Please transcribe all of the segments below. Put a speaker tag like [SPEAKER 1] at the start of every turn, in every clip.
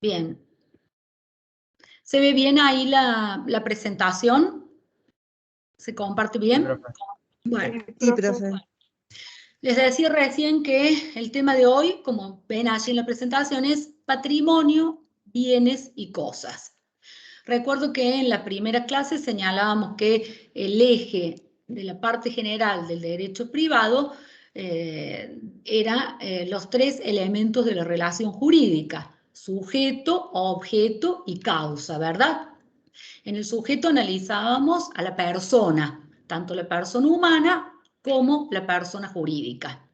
[SPEAKER 1] Bien. ¿Se ve bien ahí la presentación? ¿Se comparte bien?
[SPEAKER 2] Sí, profe.
[SPEAKER 1] Bueno,
[SPEAKER 3] Sí, profe.
[SPEAKER 1] les decía recién que el tema de hoy, como ven allí en la presentación, es patrimonio, bienes y cosas. Recuerdo que en la primera clase señalábamos que el eje de la parte general del derecho privado era los tres elementos de la relación jurídica: sujeto, objeto y causa, ¿verdad? En el sujeto analizábamos a la persona, tanto la persona humana como la persona jurídica.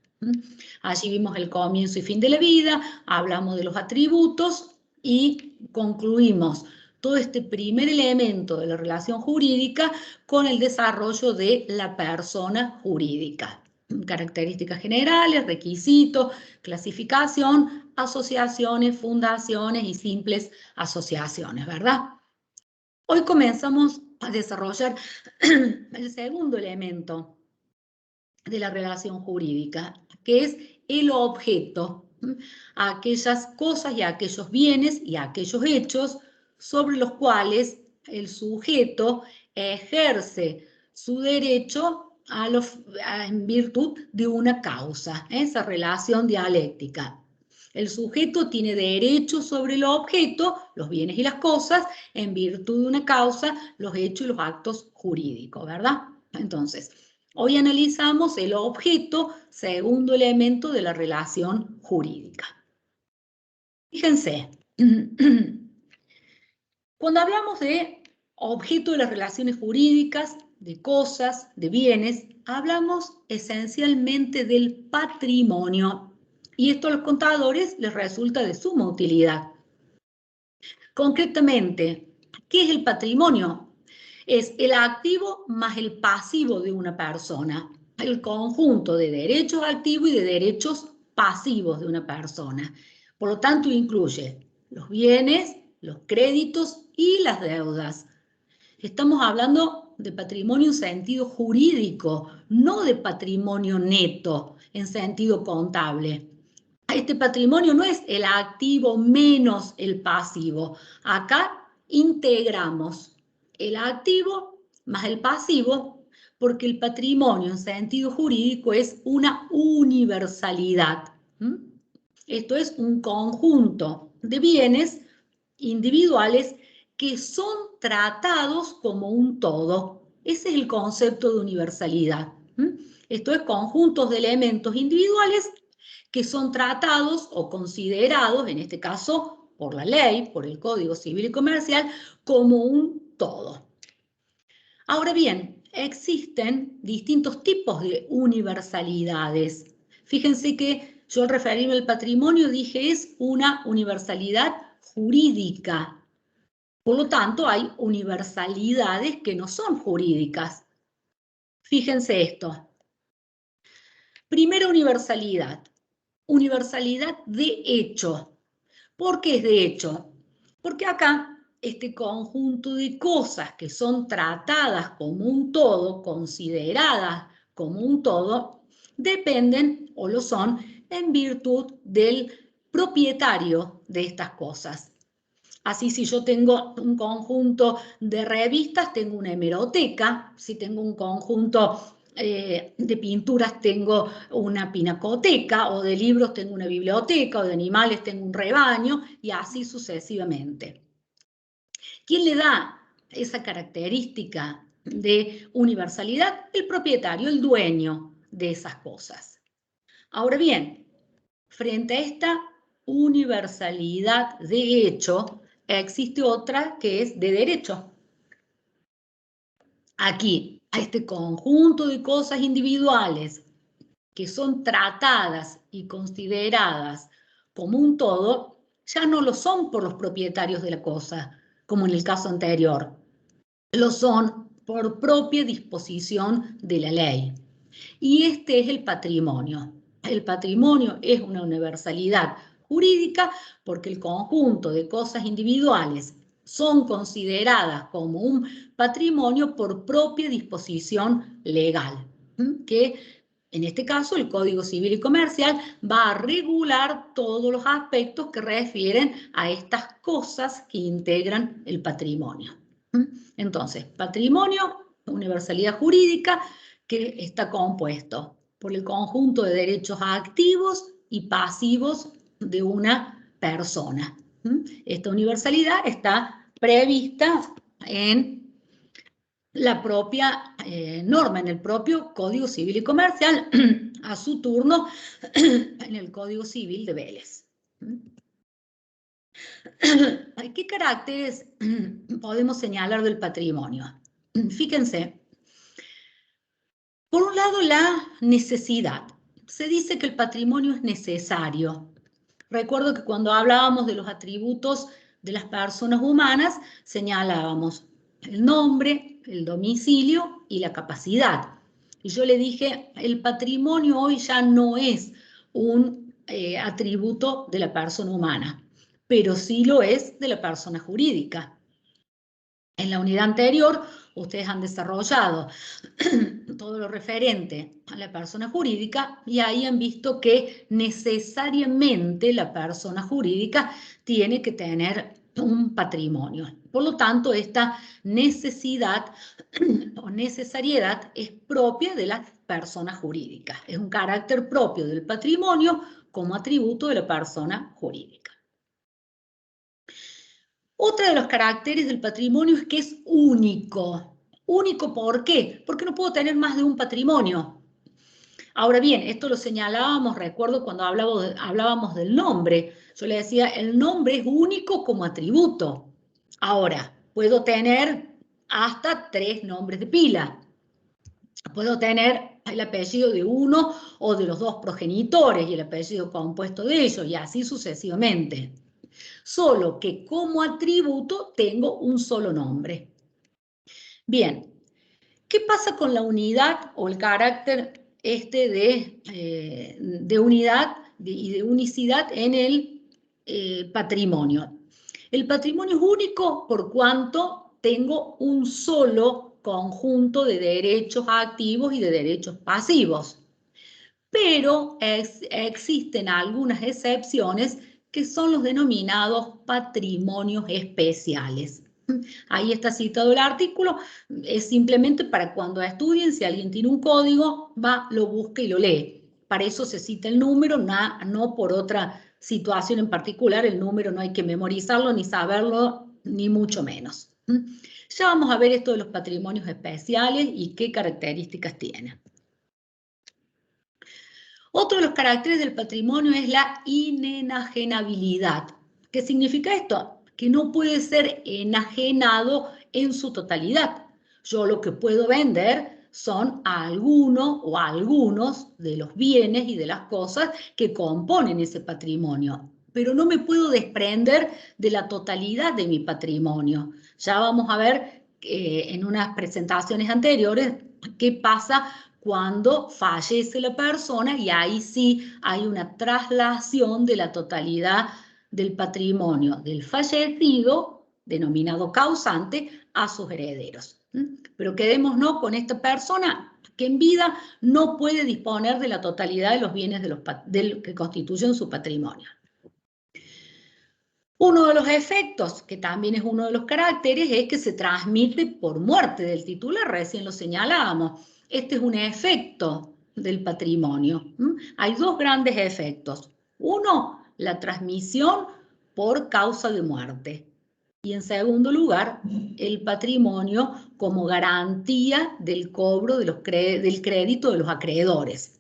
[SPEAKER 1] Allí vimos el comienzo y fin de la vida, hablamos de los atributos y concluimos todo este primer elemento de la relación jurídica con el desarrollo de la persona jurídica. Características generales, requisitos, clasificación, asociaciones, fundaciones y simples asociaciones, ¿verdad? Hoy comenzamos a desarrollar el segundo elemento de la relación jurídica, que es el objeto, aquellas cosas y aquellos bienes y aquellos hechos sobre los cuales el sujeto ejerce su derecho en virtud de una causa, esa relación dialéctica. El sujeto tiene derecho sobre el objeto, los bienes y las cosas, en virtud de una causa, los hechos y los actos jurídicos, ¿verdad? Entonces, hoy analizamos el objeto, segundo elemento de la relación jurídica. Fíjense, cuando hablamos de objeto de las relaciones jurídicas, de cosas, de bienes, hablamos esencialmente del patrimonio. Y esto a los contadores les resulta de suma utilidad. Concretamente, ¿qué es el patrimonio? Es el activo más el pasivo de una persona, el conjunto de derechos activos y de derechos pasivos de una persona. Por lo tanto, incluye los bienes, los créditos y las deudas. Estamos hablando de patrimonio en sentido jurídico, no de patrimonio neto en sentido contable. Este patrimonio no es el activo menos el pasivo. Acá integramos el activo más el pasivo, porque el patrimonio en sentido jurídico es una universalidad. Esto es un conjunto de bienes individuales que son tratados como un todo. Ese es el concepto de universalidad. Esto es conjuntos de elementos individuales que son tratados o considerados, en este caso por la ley, por el Código Civil y Comercial, como un todo. Ahora bien, existen distintos tipos de universalidades. Fíjense que yo al referirme al patrimonio dije es una universalidad jurídica. Por lo tanto, hay universalidades que no son jurídicas. Fíjense esto. Primera universalidad. Universalidad de hecho. ¿Por qué es de hecho? Porque acá este conjunto de cosas que son tratadas como un todo, consideradas como un todo, dependen o lo son en virtud del propietario de estas cosas. Así, si yo tengo un conjunto de revistas, tengo una hemeroteca. Si tengo un conjunto de pinturas, tengo una pinacoteca, o de libros tengo una biblioteca, o de animales tengo un rebaño, y así sucesivamente. ¿Quién le da esa característica de universalidad? El propietario, el dueño de esas cosas. Ahora bien, frente a esta universalidad de hecho, existe otra que es de derecho. Aquí, a este conjunto de cosas individuales que son tratadas y consideradas como un todo, ya no lo son por los propietarios de la cosa, como en el caso anterior. Lo son por propia disposición de la ley. Y este es el patrimonio. El patrimonio es una universalidad jurídica porque el conjunto de cosas individuales son consideradas como un patrimonio por propia disposición legal, que En este caso, el Código Civil y Comercial va a regular todos los aspectos que refieren a estas cosas que integran el patrimonio. Entonces, patrimonio, universalidad jurídica, que está compuesto por el conjunto de derechos activos y pasivos de una persona. Esta universalidad está prevista en la propia norma, en el propio Código Civil y Comercial, a su turno en el Código Civil de Vélez. ¿Qué caracteres podemos señalar del patrimonio? Fíjense, por un lado la necesidad. Se dice que el patrimonio es necesario. Recuerdo que cuando hablábamos de los atributos de las personas humanas, señalábamos el nombre, el domicilio y la capacidad. Y yo le dije, el patrimonio hoy ya no es un atributo de la persona humana, pero sí lo es de la persona jurídica. En la unidad anterior, ustedes han desarrollado todo lo referente a la persona jurídica y ahí han visto que necesariamente la persona jurídica tiene que tener un patrimonio. Por lo tanto, esta necesidad o necesariedad es propia de la persona jurídica. Es un carácter propio del patrimonio como atributo de la persona jurídica. Otro de los caracteres del patrimonio es que es único. ¿Único por qué? Porque no puedo tener más de un patrimonio. Ahora bien, esto lo señalábamos, recuerdo cuando hablábamos del nombre. Yo le decía, el nombre es único como atributo. Ahora, puedo tener hasta 3 nombres de pila. Puedo tener el apellido de uno o de los 2 progenitores y el apellido compuesto de ellos, y así sucesivamente. Solo que como atributo tengo un solo nombre. Bien, ¿qué pasa con la unidad o el carácter de unidad y de unicidad en el patrimonio? El patrimonio es único por cuanto tengo un solo conjunto de derechos activos y de derechos pasivos. Pero existen algunas excepciones que son los denominados patrimonios especiales. Ahí está citado el artículo, es simplemente para cuando estudien, si alguien tiene un código, va, lo busca y lo lee. Para eso se cita el número, no por otra situación en particular, el número no hay que memorizarlo ni saberlo, ni mucho menos. Ya vamos a ver esto de los patrimonios especiales y qué características tienen. Otro de los caracteres del patrimonio es la inenajenabilidad. ¿Qué significa esto? Que no puede ser enajenado en su totalidad. Yo lo que puedo vender son a alguno o a algunos de los bienes y de las cosas que componen ese patrimonio, pero no me puedo desprender de la totalidad de mi patrimonio. Ya vamos a ver en unas presentaciones anteriores qué pasa cuando fallece la persona y ahí sí hay una traslación de la totalidad del patrimonio del fallecido, denominado causante, a sus herederos. Pero quedémonos con esta persona que en vida no puede disponer de la totalidad de los bienes que constituyen su patrimonio. Uno de los efectos, que también es uno de los caracteres, es que se transmite por muerte del titular, recién lo señalábamos. Este es un efecto del patrimonio. Hay 2 grandes efectos. Uno, la transmisión por causa de muerte. Y en segundo lugar, el patrimonio como garantía del cobro del crédito de los acreedores.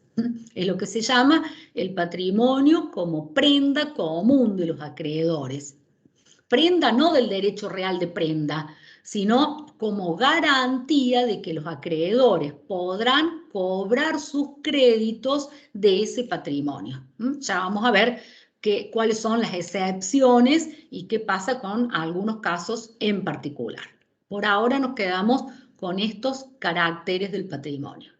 [SPEAKER 1] Es lo que se llama el patrimonio como prenda común de los acreedores. Prenda no del derecho real de prenda, sino como garantía de que los acreedores podrán cobrar sus créditos de ese patrimonio. Ya vamos a ver cuáles son las excepciones y qué pasa con algunos casos en particular. Por ahora nos quedamos con estos caracteres del patrimonio.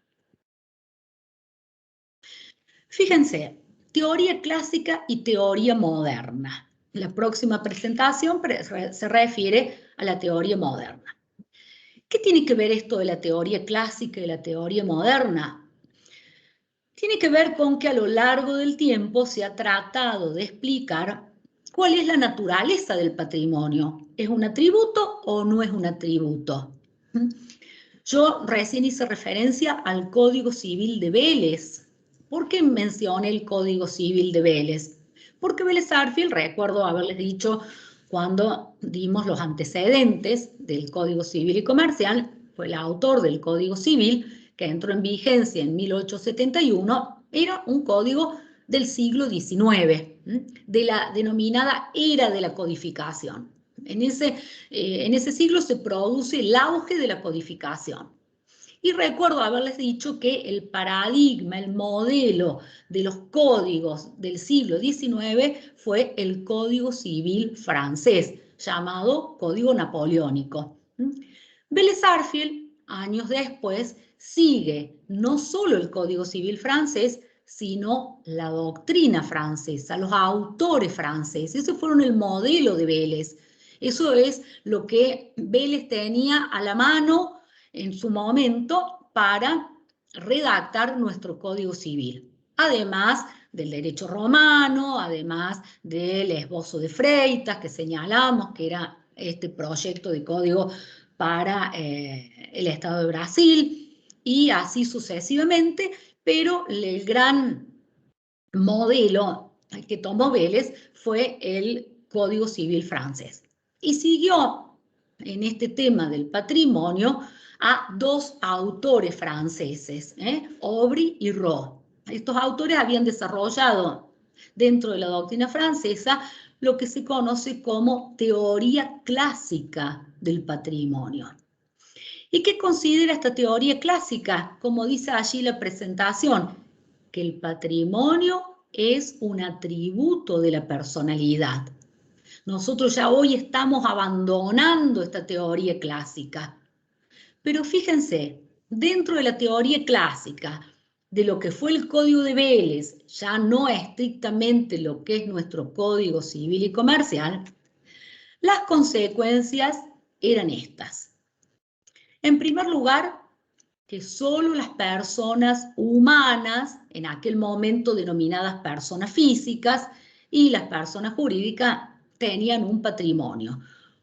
[SPEAKER 1] Fíjense, teoría clásica y teoría moderna. La próxima presentación se refiere a la teoría moderna. ¿Qué tiene que ver esto de la teoría clásica y la teoría moderna? tiene que ver con que a lo largo del tiempo se ha tratado de explicar cuál es la naturaleza del patrimonio. ¿Es un atributo o no es un atributo? Yo recién hice referencia al Código Civil de Vélez. ¿Por qué mencioné el Código Civil de Vélez? Porque Vélez Sarsfield, recuerdo haberles dicho cuando dimos los antecedentes del Código Civil y Comercial, fue el autor del Código Civil que entró en vigencia en 1871, era un código del siglo XIX, de la denominada era de la codificación. En ese siglo se produce el auge de la codificación. Y recuerdo haberles dicho que el paradigma, el modelo de los códigos del siglo XIX fue el Código Civil francés, llamado Código Napoleónico. Vélez Sarsfield, años después, sigue no solo el Código Civil francés, sino la doctrina francesa, los autores franceses. Ese fueron el modelo de Vélez. Eso es lo que Vélez tenía a la mano en su momento para redactar nuestro Código Civil. Además del derecho romano, además del esbozo de Freitas que señalamos, que era este proyecto de código para el Estado de Brasil, y así sucesivamente, pero el gran modelo que tomó Vélez fue el Código Civil francés. Y siguió en este tema del patrimonio a dos autores franceses, Aubry y Roth. Estos autores habían desarrollado dentro de la doctrina francesa lo que se conoce como teoría clásica del patrimonio. ¿Y qué considera esta teoría clásica? Como dice allí la presentación, que el patrimonio es un atributo de la personalidad. Nosotros ya hoy estamos abandonando esta teoría clásica. Pero fíjense, dentro de la teoría clásica, de lo que fue el Código de Vélez, ya no estrictamente lo que es nuestro Código Civil y Comercial, las consecuencias eran estas. En primer lugar, que solo las personas humanas, en aquel momento denominadas personas físicas, y las personas jurídicas tenían un patrimonio,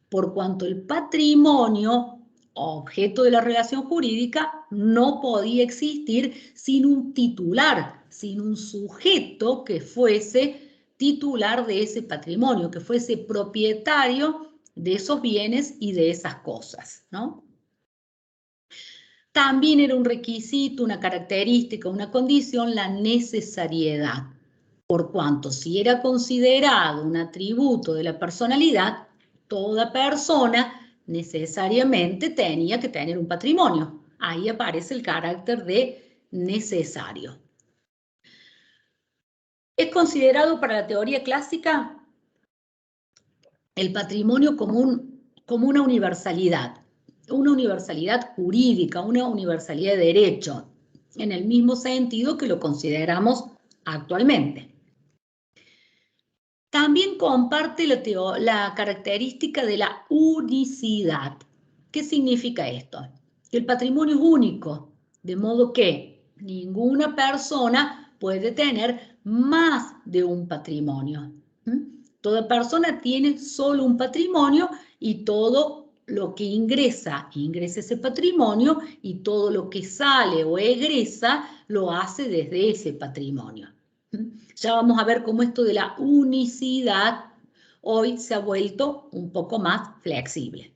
[SPEAKER 1] por cuanto el patrimonio, objeto de la relación jurídica, no podía existir sin un titular, sin un sujeto que fuese titular de ese patrimonio, que fuese propietario de esos bienes y de esas cosas, ¿no? También era un requisito, una característica, una condición, la necesariedad, por cuanto si era considerado un atributo de la personalidad, toda persona necesariamente tenía que tener un patrimonio. Ahí aparece el carácter de necesario. Es considerado para la teoría clásica el patrimonio como una universalidad jurídica, una universalidad de derecho, en el mismo sentido que lo consideramos actualmente. También comparte la característica de la unicidad. ¿Qué significa esto? Que el patrimonio es único, de modo que ninguna persona puede tener más de un patrimonio. Toda persona tiene solo un patrimonio y todo lo que ingresa ese patrimonio, y todo lo que sale o egresa lo hace desde ese patrimonio. Ya vamos a ver cómo esto de la unicidad hoy se ha vuelto un poco más flexible.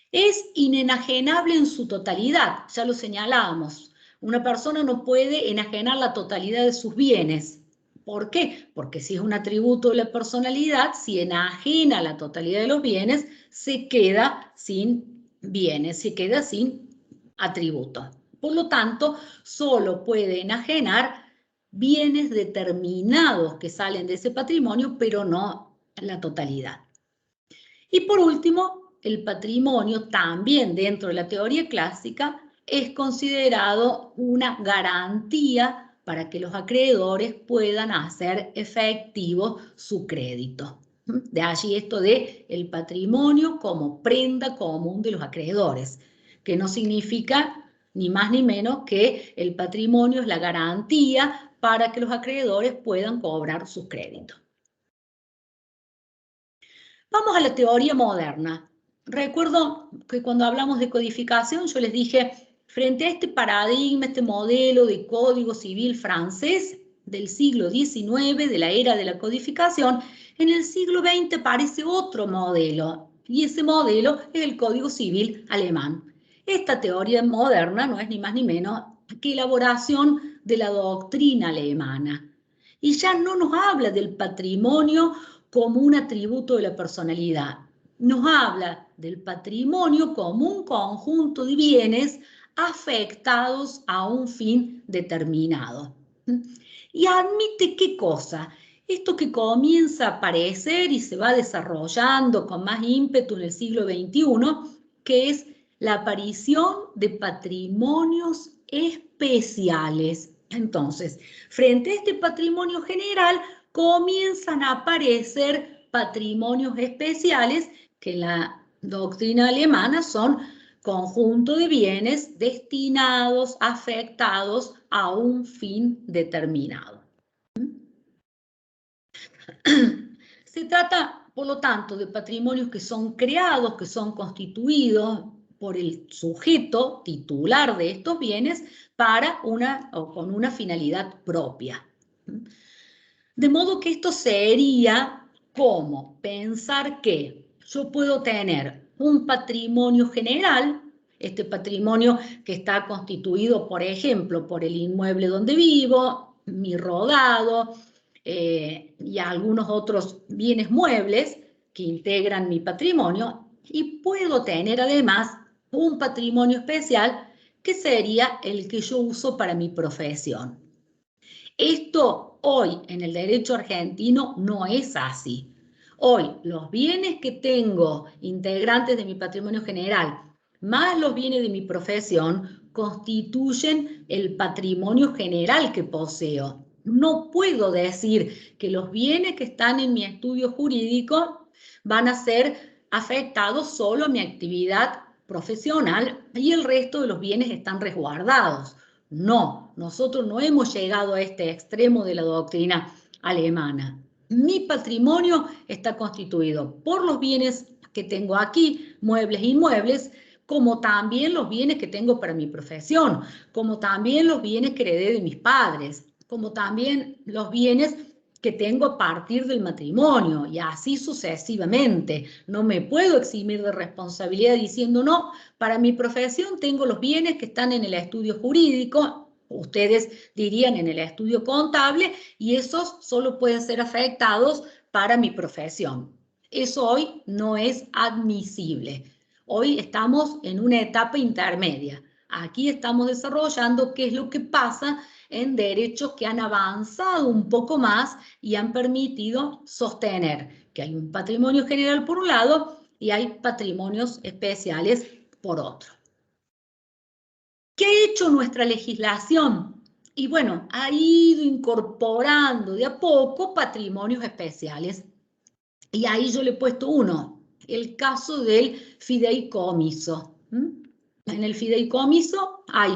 [SPEAKER 1] Es inenajenable en su totalidad, ya lo señalábamos. Una persona no puede enajenar la totalidad de sus bienes. ¿Por qué? Porque si es un atributo de la personalidad, si enajena la totalidad de los bienes, se queda sin bienes, se queda sin atributo. Por lo tanto, solo puede enajenar bienes determinados que salen de ese patrimonio, pero no la totalidad. Y por último, el patrimonio también dentro de la teoría clásica es considerado una garantía para que los acreedores puedan hacer efectivo su crédito. De allí esto de el patrimonio como prenda común de los acreedores, que no significa ni más ni menos que el patrimonio es la garantía para que los acreedores puedan cobrar sus créditos. Vamos a la teoría moderna. Recuerdo que cuando hablamos de codificación yo les dije, frente a este paradigma, este modelo de código civil francés del siglo XIX, de la era de la codificación, en el siglo XX aparece otro modelo, y ese modelo es el Código Civil alemán. Esta teoría moderna no es ni más ni menos que elaboración de la doctrina alemana. Y ya no nos habla del patrimonio como un atributo de la personalidad. Nos habla del patrimonio como un conjunto de bienes afectados a un fin determinado. Y admite qué cosa, esto que comienza a aparecer y se va desarrollando con más ímpetu en el siglo XXI, que es la aparición de patrimonios especiales. Entonces, frente a este patrimonio general, comienzan a aparecer patrimonios especiales que en la doctrina alemana son conjunto de bienes destinados, afectados a un fin determinado. Se trata, por lo tanto, de patrimonios que son creados, que son constituidos por el sujeto titular de estos bienes para con una finalidad propia. De modo que esto sería como pensar que yo puedo tener un patrimonio general, este patrimonio que está constituido, por ejemplo, por el inmueble donde vivo, mi rodado y algunos otros bienes muebles que integran mi patrimonio, y puedo tener además un patrimonio especial que sería el que yo uso para mi profesión. Esto hoy en el derecho argentino no es así. Hoy los bienes que tengo integrantes de mi patrimonio general, más los bienes de mi profesión, constituyen el patrimonio general que poseo. No puedo decir que los bienes que están en mi estudio jurídico van a ser afectados solo a mi actividad profesional y el resto de los bienes están resguardados. No, nosotros no hemos llegado a este extremo de la doctrina alemana. Mi patrimonio está constituido por los bienes que tengo aquí, muebles e inmuebles, como también los bienes que tengo para mi profesión, como también los bienes que heredé de mis padres, como también los bienes que tengo a partir del matrimonio, y así sucesivamente. No me puedo eximir de responsabilidad diciendo, no, para mi profesión tengo los bienes que están en el estudio jurídico, ustedes dirían en el estudio contable, y esos solo pueden ser afectados para mi profesión. Eso hoy no es admisible. Hoy estamos en una etapa intermedia. Aquí estamos desarrollando qué es lo que pasa en derechos que han avanzado un poco más y han permitido sostener que hay un patrimonio general por un lado y hay patrimonios especiales por otro. ¿Qué ha hecho nuestra legislación? Y bueno, ha ido incorporando de a poco patrimonios especiales. Y ahí yo le he puesto uno, el caso del fideicomiso. En el fideicomiso hay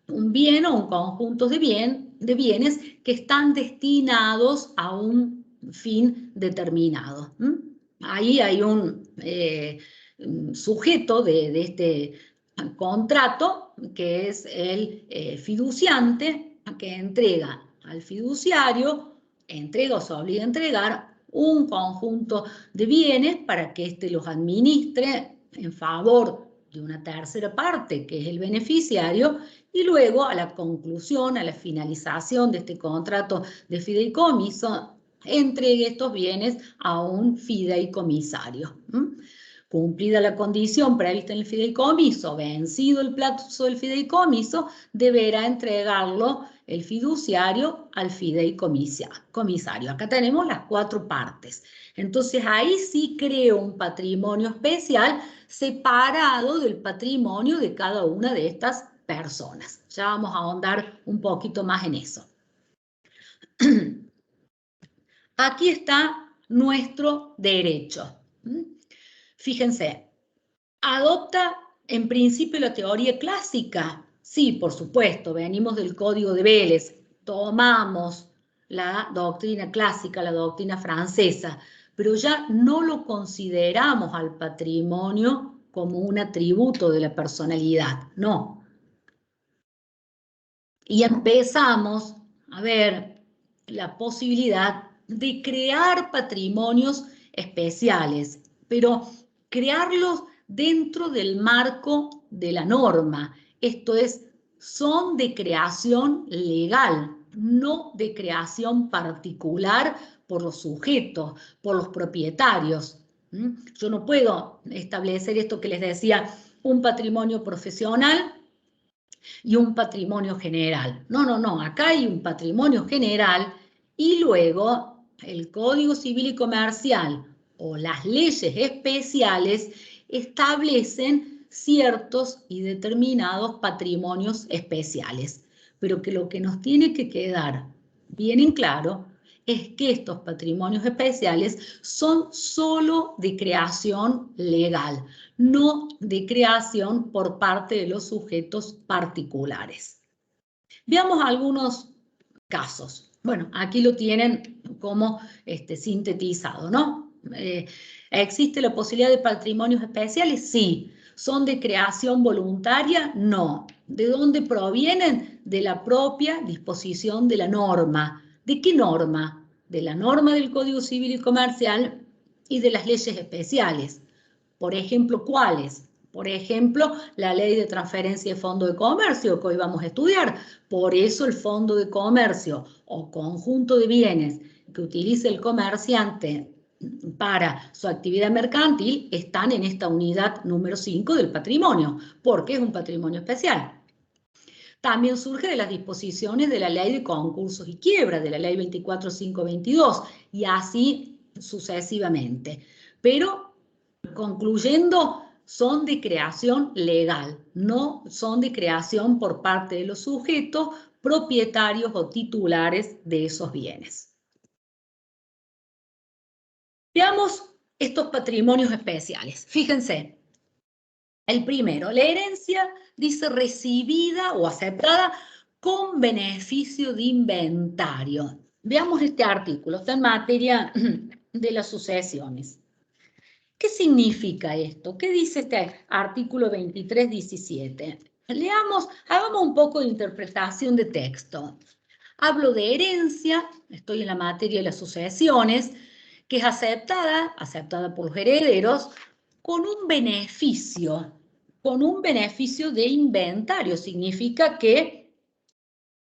[SPEAKER 1] un bien o un conjunto de bienes que están destinados a un fin determinado. Ahí hay un sujeto de este contrato que es el fiduciante, que entrega al fiduciario, entrega o se obliga a entregar un conjunto de bienes para que éste los administre en favor de una tercera parte, que es el beneficiario, y luego a la conclusión, a la finalización de este contrato de fideicomiso, entregue estos bienes a un fideicomisario. Cumplida la condición prevista en el fideicomiso, vencido el plazo del fideicomiso, deberá entregarlo el fiduciario al fideicomisario. Acá tenemos las cuatro partes. Entonces ahí sí creo un patrimonio especial separado del patrimonio de cada una de estas personas. Ya vamos a ahondar un poquito más en eso. Aquí está nuestro derecho. Fíjense, adopta en principio la teoría clásica, Sí, por supuesto, venimos del Código de Vélez, tomamos la doctrina clásica, la doctrina francesa, pero ya no lo consideramos al patrimonio como un atributo de la personalidad, no. Y empezamos a ver la posibilidad de crear patrimonios especiales, pero crearlos dentro del marco de la norma. Esto es, son de creación legal, no de creación particular por los sujetos, por los propietarios. Yo no puedo establecer esto que les decía, un patrimonio profesional y un patrimonio general. No, no, no, acá hay un patrimonio general y luego el Código Civil y Comercial o las leyes especiales establecen ciertos y determinados patrimonios especiales. Pero que lo que nos tiene que quedar bien en claro es que estos patrimonios especiales son solo de creación legal, no de creación por parte de los sujetos particulares. Veamos algunos casos. Bueno, aquí lo tienen como sintetizado, ¿no? ¿Existe la posibilidad de patrimonios especiales? Sí. ¿Son de creación voluntaria? No. ¿De dónde provienen? De la propia disposición de la norma. ¿De qué norma? De la norma del Código Civil y Comercial y de las leyes especiales. Por ejemplo, ¿cuáles? Por ejemplo, la ley de transferencia de fondo de comercio que hoy vamos a estudiar. Por eso el fondo de comercio o conjunto de bienes que utilice el comerciante para su actividad mercantil están en esta unidad número 5 del patrimonio, porque es un patrimonio especial. También surge de las disposiciones de la Ley de Concursos y Quiebra, de la Ley 24522, y así sucesivamente. Pero, concluyendo, son de creación legal, no son de creación por parte de los sujetos propietarios o titulares de esos bienes. Veamos estos patrimonios especiales. Fíjense, el primero, la herencia dice recibida o aceptada con beneficio de inventario. Veamos este artículo, está en materia de las sucesiones. ¿Qué significa esto? ¿Qué dice este artículo 23.17? Leamos, hagamos un poco de interpretación de texto. Hablo de herencia, estoy en la materia de las sucesiones, que es aceptada por los herederos, con un beneficio de inventario. Significa que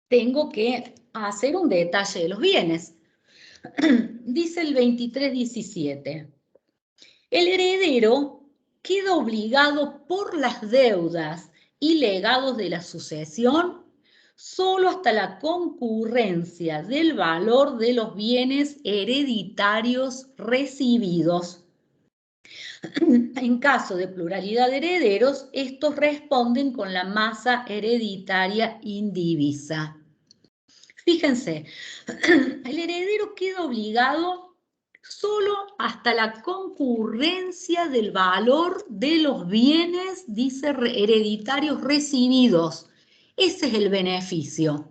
[SPEAKER 1] tengo que hacer un detalle de los bienes. Dice el 23.17. El heredero queda obligado por las deudas y legados de la sucesión solo hasta la concurrencia del valor de los bienes hereditarios recibidos. En caso de pluralidad de herederos, estos responden con la masa hereditaria indivisa. Fíjense, el heredero queda obligado solo hasta la concurrencia del valor de los bienes, dice, hereditarios recibidos. Ese es el beneficio.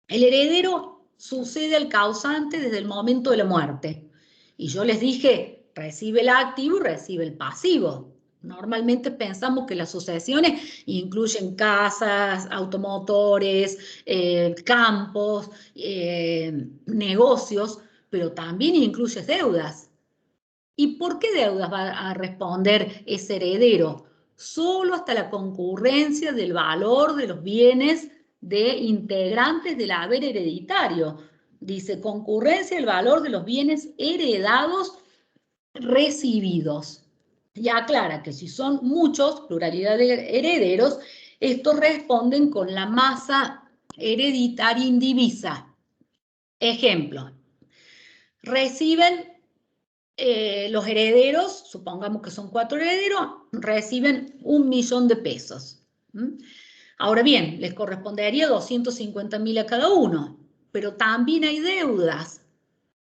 [SPEAKER 1] El heredero sucede al causante desde el momento de la muerte. Y yo les dije, recibe el activo y recibe el pasivo. Normalmente pensamos que las sucesiones incluyen casas, automotores, campos, negocios, pero también incluye deudas. ¿Y por qué deudas va a responder ese heredero? Solo hasta la concurrencia del valor de los bienes de integrantes del haber hereditario. Dice, concurrencia del valor de los bienes heredados recibidos. Y aclara que si son muchos, pluralidad de herederos, estos responden con la masa hereditaria indivisa. Ejemplo, reciben los herederos, supongamos que son 4 herederos, reciben 1.000.000 de pesos. Ahora bien, les correspondería 250.000 a cada uno, pero también hay deudas.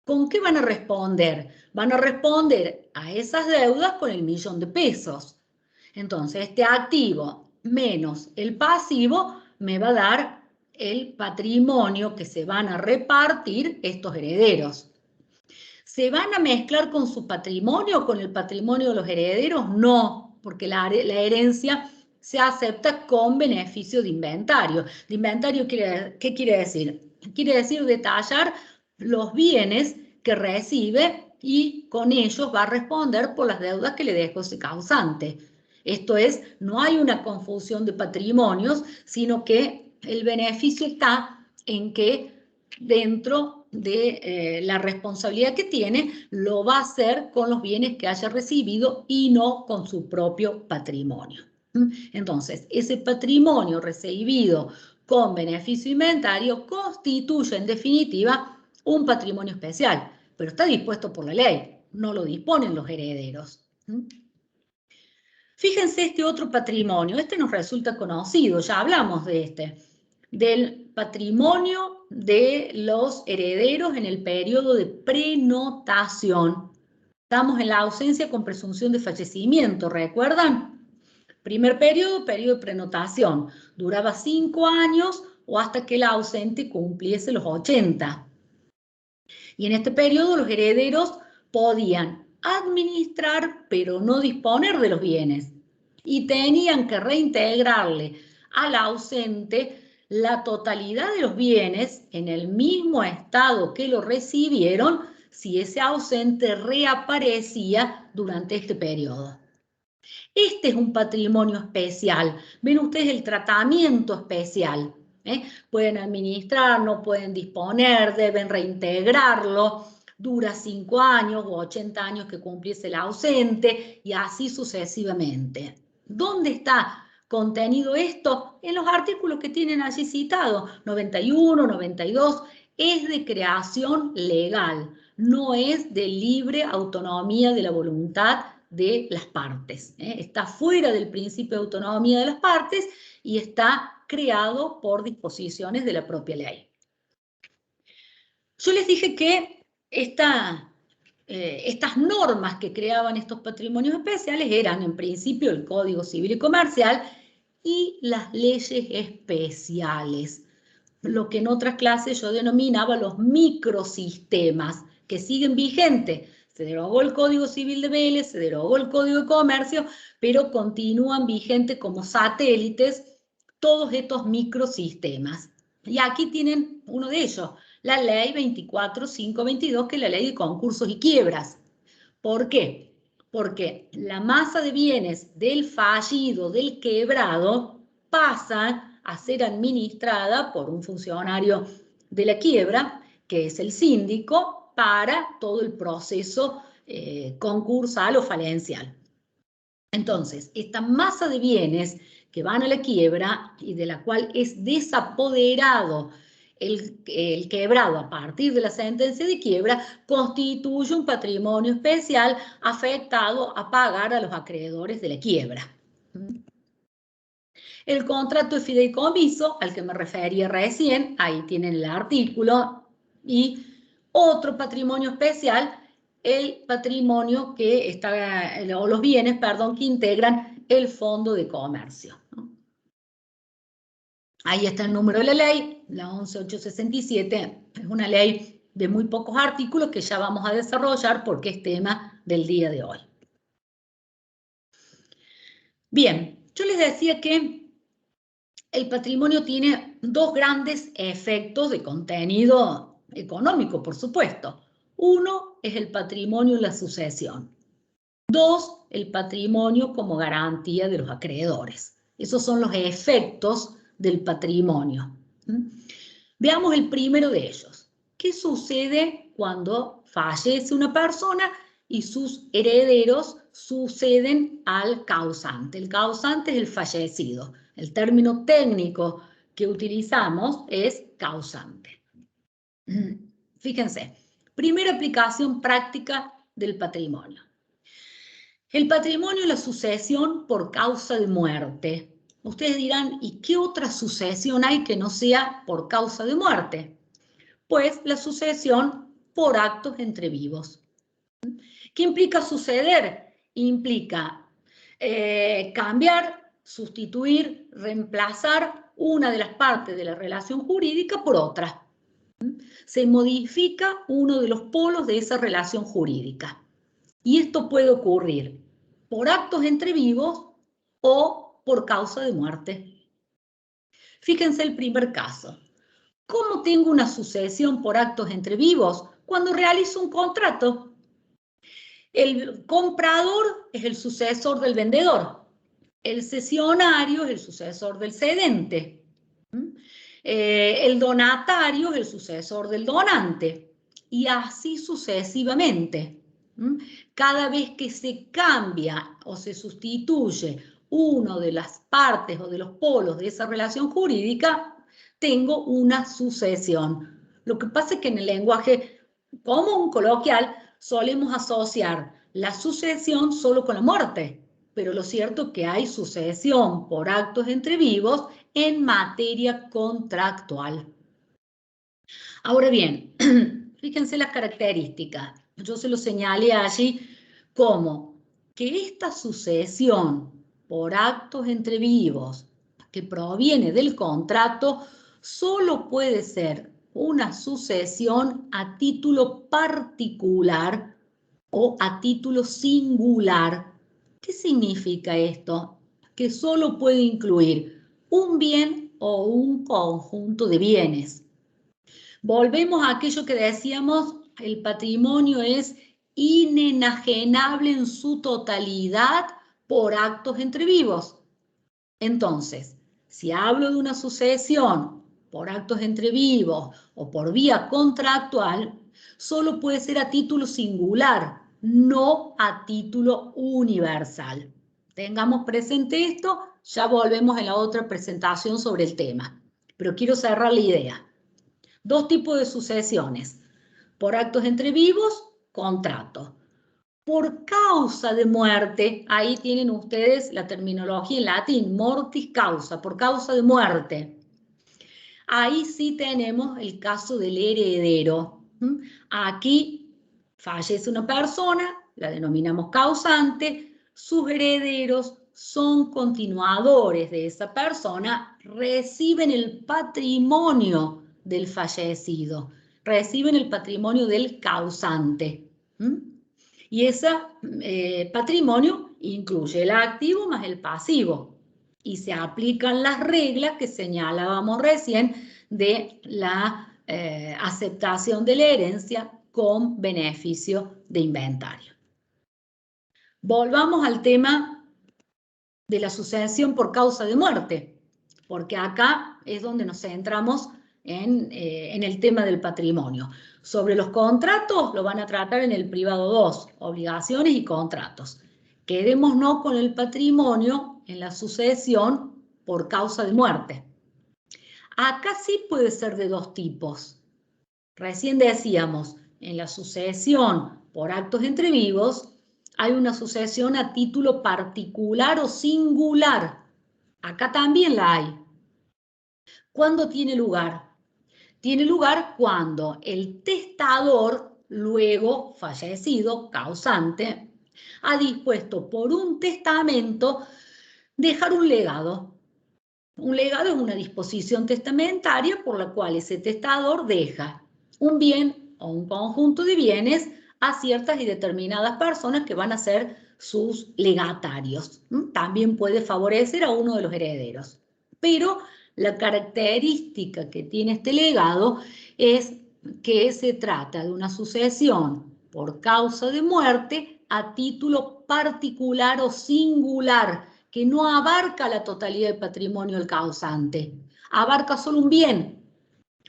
[SPEAKER 1] ¿Con qué van a responder? Van a responder a esas deudas con el 1.000.000 de pesos. Entonces, este activo menos el pasivo me va a dar el patrimonio que se van a repartir estos herederos. ¿Se van a mezclar con su patrimonio, con el patrimonio de los herederos? No, porque la herencia se acepta con beneficio de inventario. De inventario, ¿qué quiere decir? Quiere decir detallar los bienes que recibe y con ellos va a responder por las deudas que le dejó ese causante. Esto es, no hay una confusión de patrimonios, sino que el beneficio está en que dentro de la responsabilidad que tiene, lo va a hacer con los bienes que haya recibido y no con su propio patrimonio. Entonces, ese patrimonio recibido con beneficio inventario constituye en definitiva un patrimonio especial, pero está dispuesto por la ley, no lo disponen los herederos. Fíjense este otro patrimonio, este nos resulta conocido, ya hablamos de este, del patrimonio de los herederos en el periodo de prenotación. Estamos en la ausencia con presunción de fallecimiento, ¿recuerdan? Primer periodo, periodo de prenotación. Duraba 5 años o hasta que el ausente cumpliese los 80. Y en este periodo los herederos podían administrar, pero no disponer de los bienes. Y tenían que reintegrarle al ausente la totalidad de los bienes en el mismo estado que lo recibieron si ese ausente reaparecía durante este periodo. Este es un patrimonio especial. Ven ustedes el tratamiento especial. Pueden administrar, no pueden disponer, deben reintegrarlo. Dura 5 años o 80 años que cumpliese el ausente y así sucesivamente. ¿Dónde está contenido esto? En los artículos que tienen allí citados, 91, 92, es de creación legal, no es de libre autonomía de la voluntad de las partes. Está fuera del principio de autonomía de las partes y está creado por disposiciones de la propia ley. Yo les dije que estas normas que creaban estos patrimonios especiales eran en principio el Código Civil y Comercial y las leyes especiales, lo que en otras clases yo denominaba los microsistemas, que siguen vigentes. Se derogó el Código Civil de Vélez, se derogó el Código de Comercio, pero continúan vigentes como satélites todos estos microsistemas. Y aquí tienen uno de ellos, la Ley 24.522, que es la Ley de Concursos y Quiebras. ¿Por qué? Porque la masa de bienes del fallido, del quebrado, pasa a ser administrada por un funcionario de la quiebra, que es el síndico, para todo el proceso concursal o falencial. Entonces, esta masa de bienes que van a la quiebra y de la cual es desapoderado el quebrado a partir de la sentencia de quiebra, constituye un patrimonio especial afectado a pagar a los acreedores de la quiebra. El contrato de fideicomiso, al que me refería recién, ahí tienen el artículo, y otro patrimonio especial, el patrimonio que está, o los bienes, perdón, que integran el Fondo de Comercio. Ahí está el número de la ley, la 11.867, es una ley de muy pocos artículos que ya vamos a desarrollar porque es tema del día de hoy. Bien, yo les decía que el patrimonio tiene dos grandes efectos de contenido económico, por supuesto. Uno es el patrimonio en la sucesión. Dos, el patrimonio como garantía de los acreedores. Esos son los efectos del patrimonio. Veamos el primero de ellos. ¿Qué sucede cuando fallece una persona y sus herederos suceden al causante? El causante es el fallecido. El término técnico que utilizamos es causante. Fíjense, primera aplicación práctica del patrimonio. El patrimonio y la sucesión por causa de muerte. Ustedes dirán, ¿y qué otra sucesión hay que no sea por causa de muerte? Pues la sucesión por actos entre vivos. ¿Qué implica suceder? Implica cambiar sustituir, reemplazar una de las partes de la relación jurídica por otra. Se modifica uno de los polos de esa relación jurídica. Y esto puede ocurrir por actos entre vivos o por causa de muerte. Fíjense el primer caso. ¿Cómo tengo una sucesión por actos entre vivos? Cuando realizo un contrato. El comprador es el sucesor del vendedor. El cesionario es el sucesor del cedente. El donatario es el sucesor del donante. Y así sucesivamente. Cada vez que se cambia o se sustituye uno de las partes o de los polos de esa relación jurídica, tengo una sucesión. Lo que pasa es que en el lenguaje común, coloquial, solemos asociar la sucesión solo con la muerte, pero lo cierto es que hay sucesión por actos entre vivos en materia contractual. Ahora bien, fíjense las características. Yo se lo señalé allí como que esta sucesión por actos entre vivos que proviene del contrato solo puede ser una sucesión a título particular o a título singular. ¿Qué significa esto? Que solo puede incluir un bien o un conjunto de bienes. Volvemos a aquello que decíamos, el patrimonio es inenajenable en su totalidad por actos entre vivos. Entonces, si hablo de una sucesión por actos entre vivos o por vía contractual, solo puede ser a título singular, no a título universal. Tengamos presente esto, ya volvemos en la otra presentación sobre el tema. Pero quiero cerrar la idea. Dos tipos de sucesiones. Por actos entre vivos, contrato. Por causa de muerte, ahí tienen ustedes la terminología en latín, mortis causa, por causa de muerte. Ahí sí tenemos el caso del heredero. Aquí fallece una persona, la denominamos causante, sus herederos son continuadores de esa persona, reciben el patrimonio del fallecido, reciben el patrimonio del causante. Y ese patrimonio incluye el activo más el pasivo. Y se aplican las reglas que señalábamos recién de la aceptación de la herencia con beneficio de inventario. Volvamos al tema de la sucesión por causa de muerte, porque acá es donde nos centramos en el tema del patrimonio. Sobre los contratos lo van a tratar en el privado 2, obligaciones y contratos. Quedémonos con el patrimonio en la sucesión por causa de muerte. Acá sí puede ser de dos tipos. Recién decíamos, en la sucesión por actos entre vivos, hay una sucesión a título particular o singular. Acá también la hay. ¿Cuándo tiene lugar? Tiene lugar cuando el testador, luego fallecido, causante, ha dispuesto por un testamento dejar un legado. Un legado es una disposición testamentaria por la cual ese testador deja un bien o un conjunto de bienes a ciertas y determinadas personas que van a ser sus legatarios. También puede favorecer a uno de los herederos. Pero la característica que tiene este legado es que se trata de una sucesión por causa de muerte a título particular o singular, que no abarca la totalidad del patrimonio del causante, abarca solo un bien.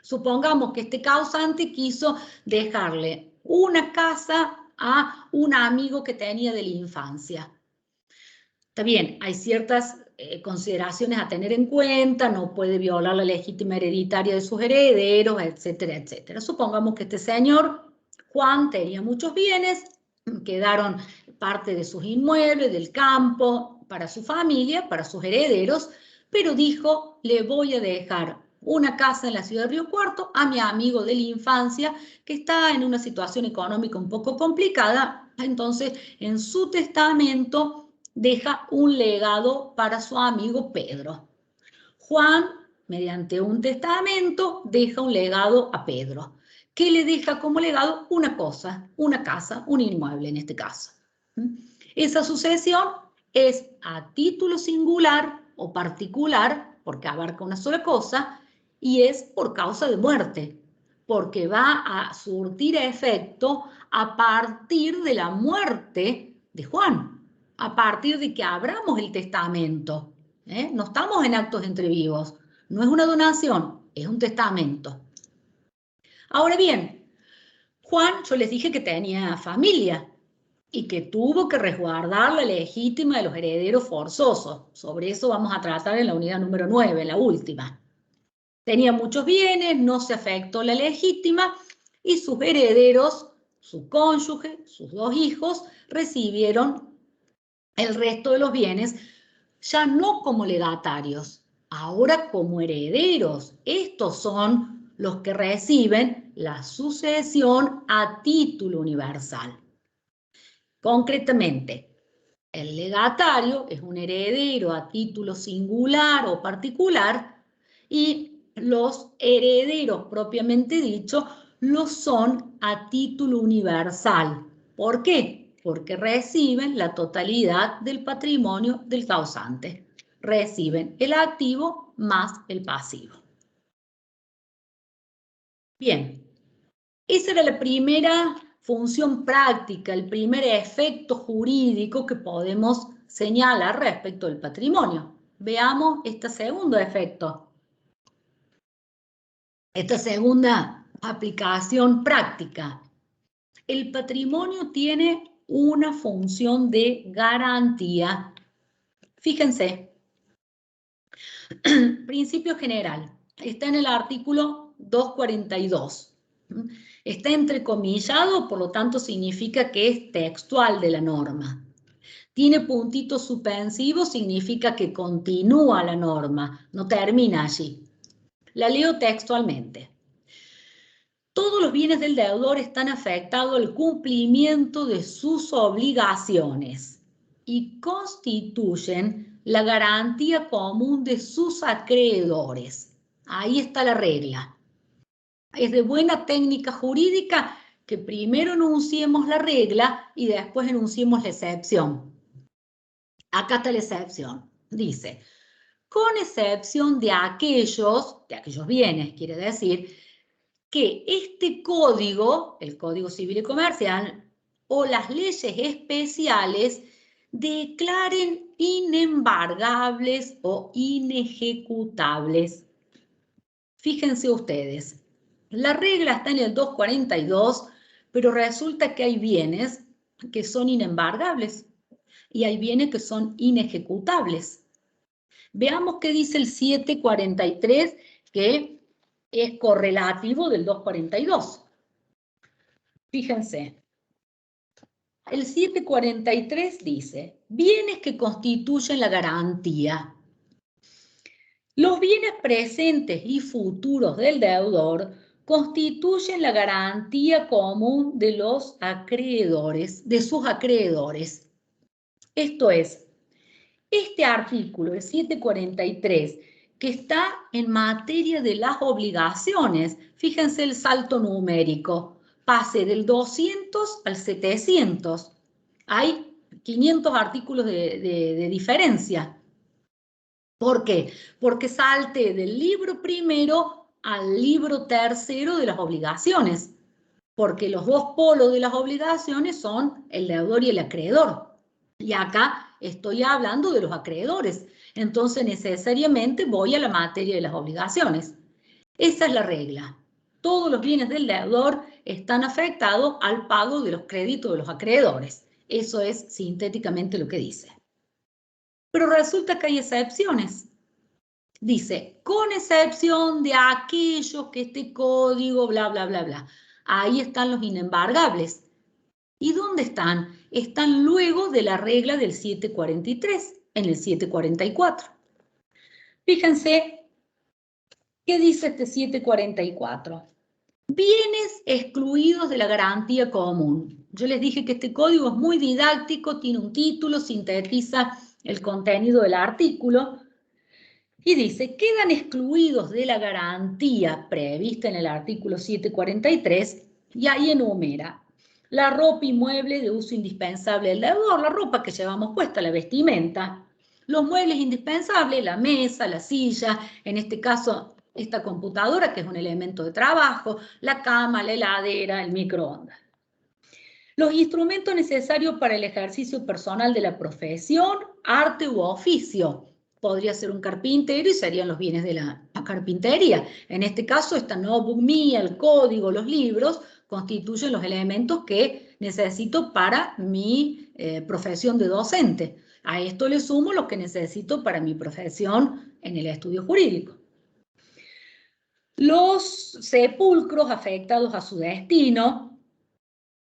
[SPEAKER 1] Supongamos que este causante quiso dejarle una casa a un amigo que tenía de la infancia. Está bien, hay ciertas consideraciones a tener en cuenta, no puede violar la legítima hereditaria de sus herederos, etcétera, etcétera. Supongamos que este señor, Juan, tenía muchos bienes, quedaron parte de sus inmuebles, del campo, para su familia, para sus herederos, pero dijo, le voy a dejar una casa en la ciudad de Río Cuarto a mi amigo de la infancia que está en una situación económica un poco complicada. Entonces, en su testamento deja un legado para su amigo Pedro. Juan, mediante un testamento, deja un legado a Pedro. ¿Qué le deja como legado? Una cosa, una casa, un inmueble en este caso. Esa sucesión es a título singular o particular, porque abarca una sola cosa, y es por causa de muerte, porque va a surtir efecto a partir de la muerte de Juan, a partir de que abramos el testamento. No estamos en actos entre vivos, no es una donación, es un testamento. Ahora bien, Juan, yo les dije que tenía familia y que tuvo que resguardar la legítima de los herederos forzosos. Sobre eso vamos a tratar en la unidad número 9, la última. Tenía muchos bienes, no se afectó la legítima y sus herederos, su cónyuge, sus 2 hijos, recibieron el resto de los bienes, ya no como legatarios, ahora como herederos. Estos son los que reciben la sucesión a título universal. Concretamente, el legatario es un heredero a título singular o particular y los herederos propiamente dicho lo son a título universal. ¿Por qué? Porque reciben la totalidad del patrimonio del causante. Reciben el activo más el pasivo. Bien, esa era la primera función práctica, el primer efecto jurídico que podemos señalar respecto al patrimonio. Veamos este segundo efecto. Esta segunda aplicación práctica. El patrimonio tiene una función de garantía. Fíjense, principio general, está en el artículo 242. Está entrecomillado, por lo tanto significa que es textual de la norma. Tiene puntitos suspensivos, significa que continúa la norma, no termina allí. La leo textualmente. Todos los bienes del deudor están afectados al cumplimiento de sus obligaciones y constituyen la garantía común de sus acreedores. Ahí está la regla. Es de buena técnica jurídica que primero enunciemos la regla y después enunciemos la excepción. Acá está la excepción. Dice, con excepción de aquellos bienes, quiere decir, que este código, el Código Civil y Comercial, o las leyes especiales declaren inembargables o inejecutables. Fíjense ustedes, la regla está en el 242, pero resulta que hay bienes que son inembargables y hay bienes que son inejecutables. Veamos qué dice el 743, que es correlativo del 242. Fíjense, el 743 dice, bienes que constituyen la garantía. Los bienes presentes y futuros del deudor constituyen la garantía común de los acreedores, de sus acreedores. Esto es, este artículo, el 743, que está en materia de las obligaciones, fíjense el salto numérico, pase del 200 al 700. Hay 500 artículos de diferencia. ¿Por qué? Porque salté del libro primero al libro tercero de las obligaciones, porque los 2 polos de las obligaciones son el deudor y el acreedor. Y acá estoy hablando de los acreedores, entonces necesariamente voy a la materia de las obligaciones. Esa es la regla. Todos los bienes del deudor están afectados al pago de los créditos de los acreedores. Eso es sintéticamente lo que dice. Pero resulta que hay excepciones. Dice, con excepción de aquellos que este código, bla, bla, bla, bla. Ahí están los inembargables. ¿Y dónde están? Están luego de la regla del 743, en el 744. Fíjense, ¿qué dice este 744? Bienes excluidos de la garantía común. Yo les dije que este código es muy didáctico, tiene un título, sintetiza el contenido del artículo y dice, quedan excluidos de la garantía prevista en el artículo 743 y ahí enumera la ropa y mueble de uso indispensable del deudor, la ropa que llevamos puesta, la vestimenta, los muebles indispensables, la mesa, la silla, en este caso esta computadora que es un elemento de trabajo, la cama, la heladera, el microondas. Los instrumentos necesarios para el ejercicio personal de la profesión, arte u oficio. Podría ser un carpintero y serían los bienes de la carpintería. En este caso, esta notebook mía, el código, los libros, constituyen los elementos que necesito para mi profesión de docente. A esto le sumo lo que necesito para mi profesión en el estudio jurídico. Los sepulcros afectados a su destino,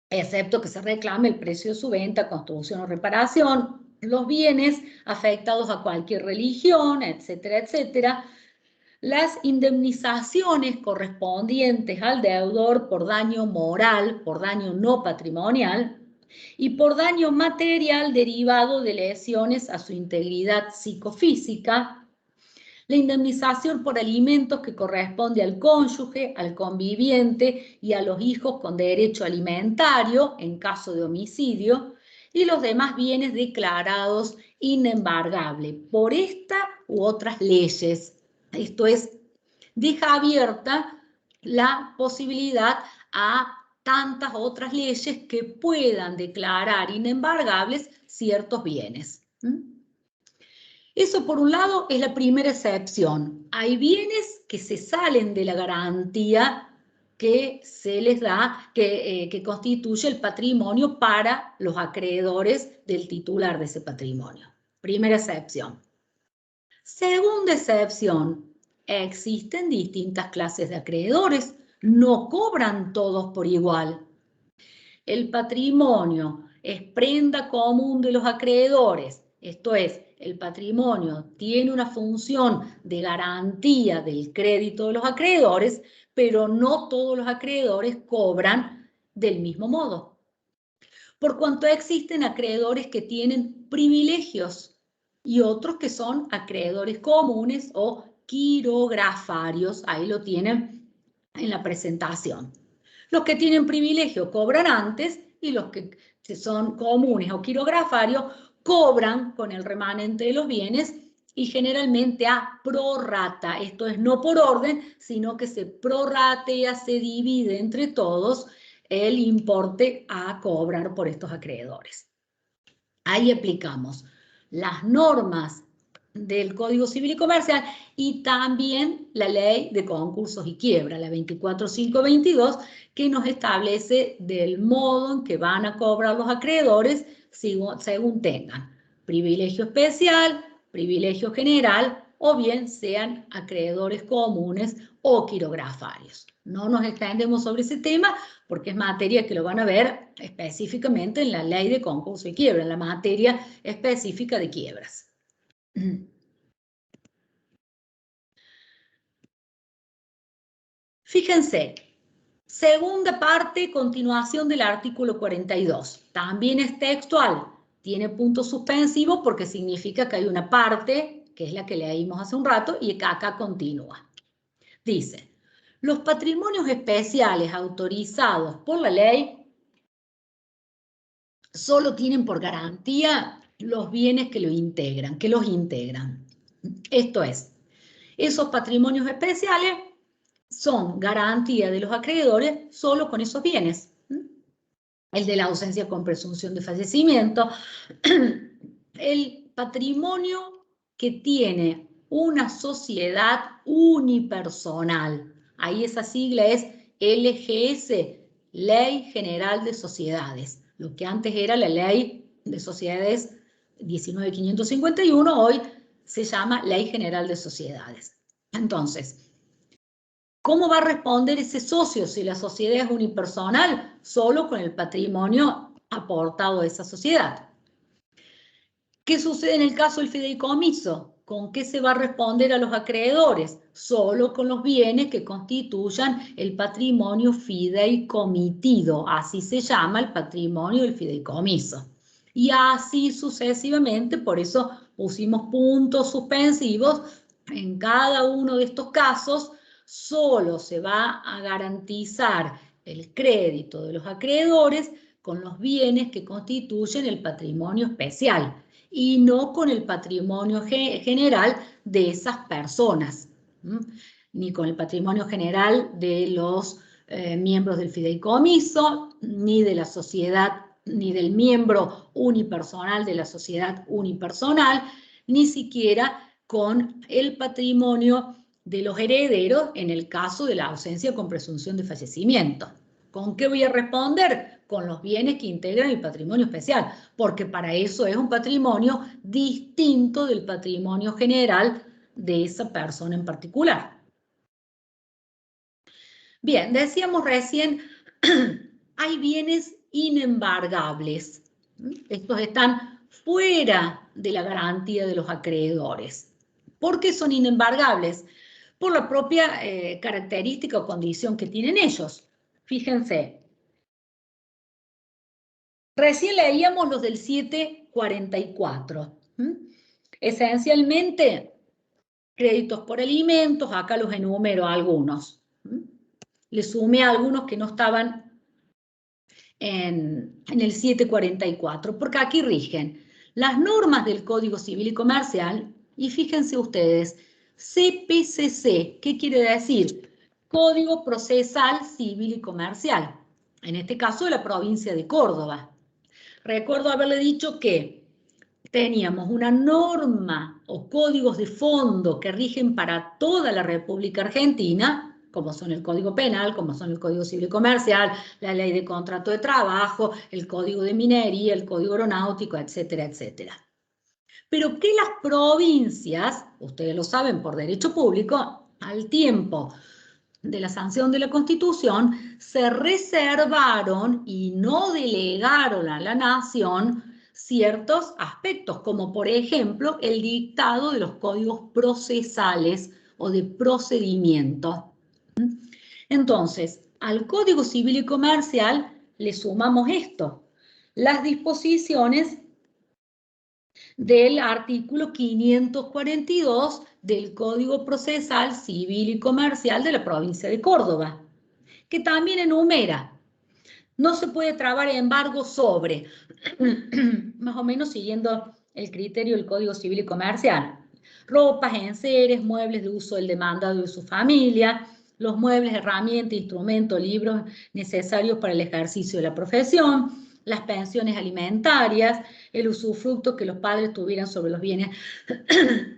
[SPEAKER 1] excepto que se reclame el precio de su venta, construcción o reparación, los bienes afectados a cualquier religión, etcétera, etcétera, las indemnizaciones correspondientes al deudor por daño moral, por daño no patrimonial, y por daño material derivado de lesiones a su integridad psicofísica, la indemnización por alimentos que corresponde al cónyuge, al conviviente y a los hijos con derecho alimentario en caso de homicidio, y los demás bienes declarados inembargables por esta u otras leyes. Esto es, deja abierta la posibilidad a tantas otras leyes que puedan declarar inembargables ciertos bienes. Eso, por un lado, es la primera excepción. Hay bienes que se salen de la garantía que se les da, que constituye el patrimonio para los acreedores del titular de ese patrimonio. Primera excepción. Segunda excepción. Existen distintas clases de acreedores. No cobran todos por igual. El patrimonio es prenda común de los acreedores. Esto es, el patrimonio tiene una función de garantía del crédito de los acreedores, pero no todos los acreedores cobran del mismo modo. Por cuanto existen acreedores que tienen privilegios y otros que son acreedores comunes o quirografarios. Ahí lo tienen en la presentación. Los que tienen privilegio cobran antes y los que son comunes o quirografarios cobran con el remanente de los bienes y generalmente a prorrata. Esto es no por orden, sino que se prorratea, se divide entre todos el importe a cobrar por estos acreedores. Ahí aplicamos las normas del Código Civil y Comercial y también la Ley de Concursos y Quiebra, la 24522, que nos establece del modo en que van a cobrar los acreedores según tengan privilegio especial, privilegio general o bien sean acreedores comunes o quirografarios. No nos extendemos sobre ese tema porque es materia que lo van a ver específicamente en la Ley de Concurso y Quiebra, en la materia específica de quiebras. Fíjense, segunda parte, continuación del artículo 42. También es textual, tiene puntos suspensivos porque significa que hay una parte, que es la que leímos hace un rato, y que acá continúa. Dice, los patrimonios especiales autorizados por la ley solo tienen por garantía los bienes que los integran. Esto es, esos patrimonios especiales son garantía de los acreedores solo con esos bienes. El de la ausencia con presunción de fallecimiento, el patrimonio que tiene una sociedad unipersonal. Ahí esa sigla es LGS, Ley General de Sociedades. Lo que antes era la Ley de Sociedades 19.551, hoy se llama Ley General de Sociedades. Entonces, ¿cómo va a responder ese socio si la sociedad es unipersonal? Solo con el patrimonio aportado a esa sociedad. ¿Qué sucede en el caso del fideicomiso? ¿con qué se va a responder a los acreedores? Solo con los bienes que constituyan el patrimonio fideicomitido, así se llama el patrimonio del fideicomiso. Y así sucesivamente, por eso pusimos puntos suspensivos. En cada uno de estos casos, solo se va a garantizar el crédito de los acreedores con los bienes que constituyen el patrimonio especial y no con el patrimonio general de esas personas, ni con el patrimonio general de los miembros del fideicomiso, ni de la sociedad, ni del miembro unipersonal de la sociedad unipersonal, ni siquiera con el patrimonio de los herederos en el caso de la ausencia con presunción de fallecimiento. ¿Con qué voy a responder? Con los bienes que integran el patrimonio especial, porque para eso es un patrimonio distinto del patrimonio general de esa persona en particular. Bien, decíamos recién, hay bienes inembargables. Estos están fuera de la garantía de los acreedores. ¿Por qué son inembargables? Por la propia característica o condición que tienen ellos. Fíjense, recién leíamos los del 744. Esencialmente, créditos por alimentos, acá los enumero algunos. Le sumé a algunos que no estaban en el 744, porque aquí rigen las normas del Código Civil y Comercial, y fíjense ustedes, CPCC, ¿qué quiere decir? Código Procesal Civil y Comercial, en este caso de la provincia de Córdoba. Recuerdo haberle dicho que teníamos una norma o códigos de fondo que rigen para toda la República Argentina, como son el Código Penal, como son el Código Civil y Comercial, la Ley de Contrato de Trabajo, el Código de Minería, el Código Aeronáutico, etcétera, etcétera. Pero que las provincias, ustedes lo saben por derecho público, al tiempo de la sanción de la Constitución, se reservaron y no delegaron a la Nación ciertos aspectos, como por ejemplo el dictado de los códigos procesales o de procedimiento. Entonces, al Código Civil y Comercial le sumamos esto, las disposiciones del artículo 542 del Código Procesal Civil y Comercial de la provincia de Córdoba, que también enumera, no se puede trabar embargo sobre, más o menos siguiendo el criterio del Código Civil y Comercial, ropas, enseres, muebles de uso del demandado y de su familia, los muebles, herramientas, instrumentos, libros necesarios para el ejercicio de la profesión, las pensiones alimentarias, el usufructo que los padres tuvieran sobre los bienes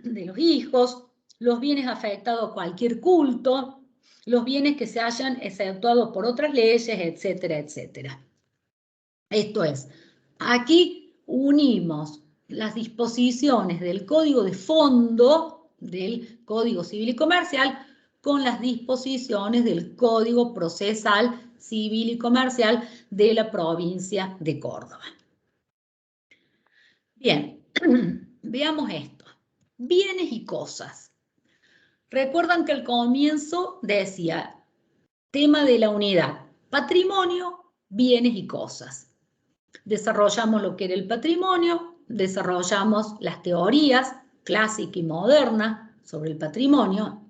[SPEAKER 1] de los hijos, los bienes afectados a cualquier culto, los bienes que se hayan exceptuado por otras leyes, etcétera, etcétera. Esto es, aquí unimos las disposiciones del Código de Fondo del Código Civil y Comercial con las disposiciones del Código Procesal Civil y Comercial de la provincia de Córdoba. Bien, veamos esto. Bienes y cosas. Recuerdan que al comienzo decía, tema de la unidad, patrimonio, bienes y cosas. Desarrollamos lo que era el patrimonio, desarrollamos las teorías clásica y moderna sobre el patrimonio,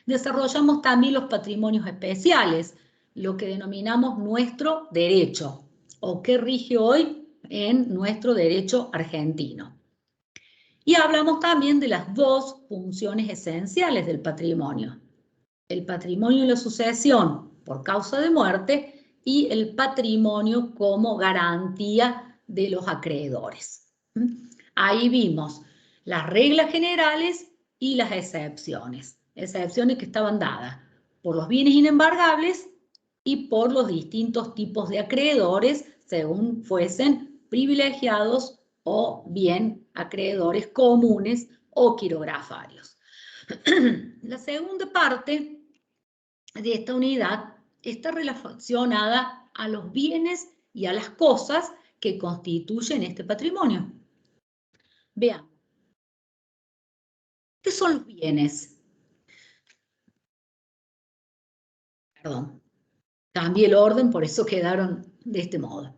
[SPEAKER 1] desarrollamos también los patrimonios especiales, lo que denominamos nuestro derecho, o que rige hoy en nuestro derecho argentino. Y hablamos también de las dos funciones esenciales del patrimonio. El patrimonio en la sucesión por causa de muerte y el patrimonio como garantía de los acreedores. Ahí vimos las reglas generales y las excepciones. Excepciones que estaban dadas por los bienes inembargables y por los distintos tipos de acreedores según fuesen privilegiados o bien acreedores comunes o quirografarios. La segunda parte de esta unidad está relacionada a los bienes y a las cosas que constituyen este patrimonio. Vean, ¿Qué son los bienes? Perdón, cambié el orden, por eso quedaron de este modo.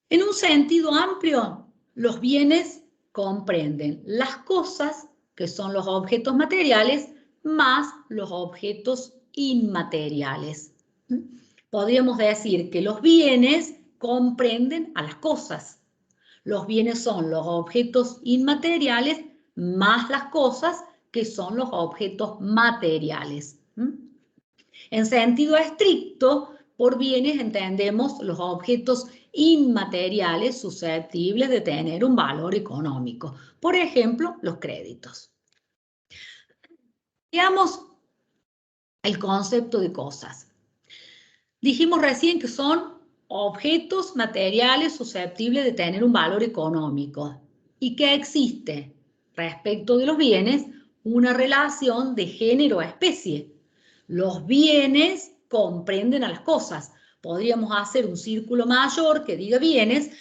[SPEAKER 1] En un sentido amplio, los bienes comprenden las cosas, que son los objetos materiales, más los objetos inmateriales. Podríamos decir que los bienes comprenden a las cosas. Los bienes son los objetos inmateriales más las cosas, que son los objetos materiales. En sentido estricto, por bienes entendemos los objetos inmateriales susceptibles de tener un valor económico. Por ejemplo, los créditos. Veamos el concepto de cosas. Dijimos recién que son objetos materiales susceptibles de tener un valor económico y que existe respecto de los bienes una relación de género-especie. Los bienes comprenden a las cosas. Podríamos hacer un círculo mayor que diga bienes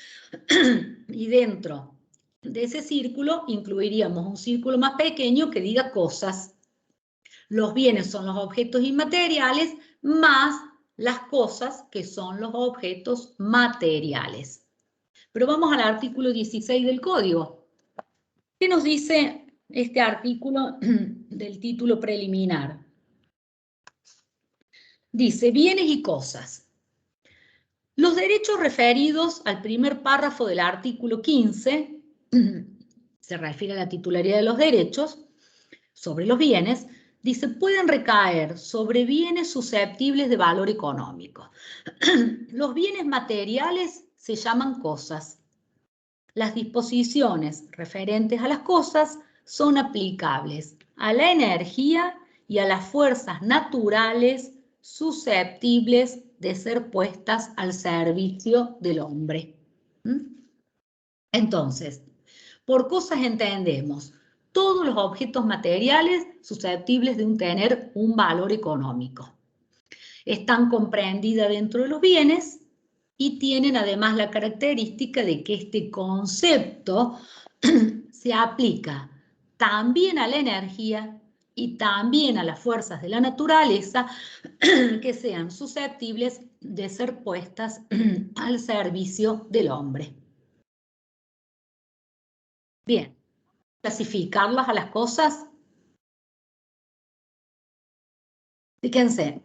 [SPEAKER 1] y dentro de ese círculo incluiríamos un círculo más pequeño que diga cosas. Los bienes son los objetos inmateriales más las cosas, que son los objetos materiales. Pero vamos al artículo 16 del Código. ¿Qué nos dice este artículo del título preliminar? Dice, bienes y cosas. Los derechos referidos al primer párrafo del artículo 15, se refiere a la titularidad de los derechos, sobre los bienes, dice, pueden recaer sobre bienes susceptibles de valor económico. Los bienes materiales se llaman cosas. Las disposiciones referentes a las cosas son aplicables a la energía y a las fuerzas naturales susceptibles de ser puestas al servicio del hombre. Entonces, por cosas entendemos todos los objetos materiales susceptibles de tener un valor económico. Están comprendidas dentro de los bienes y tienen además la característica de que este concepto se aplica también a la energía y también a las fuerzas de la naturaleza que sean susceptibles de ser puestas al servicio del hombre. Bien, clasificarlas a las cosas. Fíjense,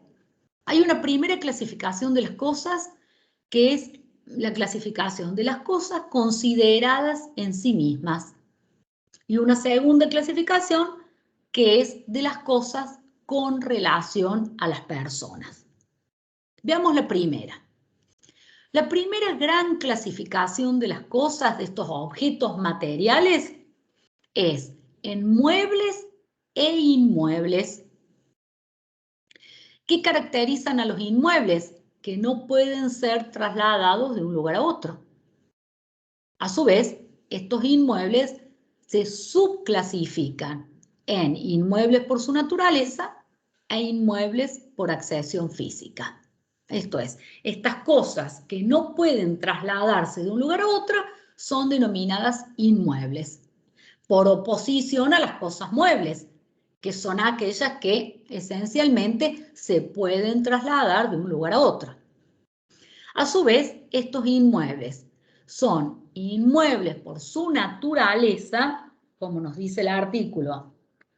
[SPEAKER 1] hay una primera clasificación de las cosas que es la clasificación de las cosas consideradas en sí mismas. Y una segunda clasificación que es de las cosas con relación a las personas. Veamos la primera. La primera gran clasificación de las cosas, de estos objetos materiales, es en muebles e inmuebles. ¿Qué caracterizan a los inmuebles? Que no pueden ser trasladados de un lugar a otro. A su vez, estos inmuebles se subclasifican en inmuebles por su naturaleza e inmuebles por accesión física. Esto es, estas cosas que no pueden trasladarse de un lugar a otro son denominadas inmuebles, por oposición a las cosas muebles, que son aquellas que esencialmente se pueden trasladar de un lugar a otro. A su vez, estos inmuebles son inmuebles por su naturaleza, como nos dice el artículo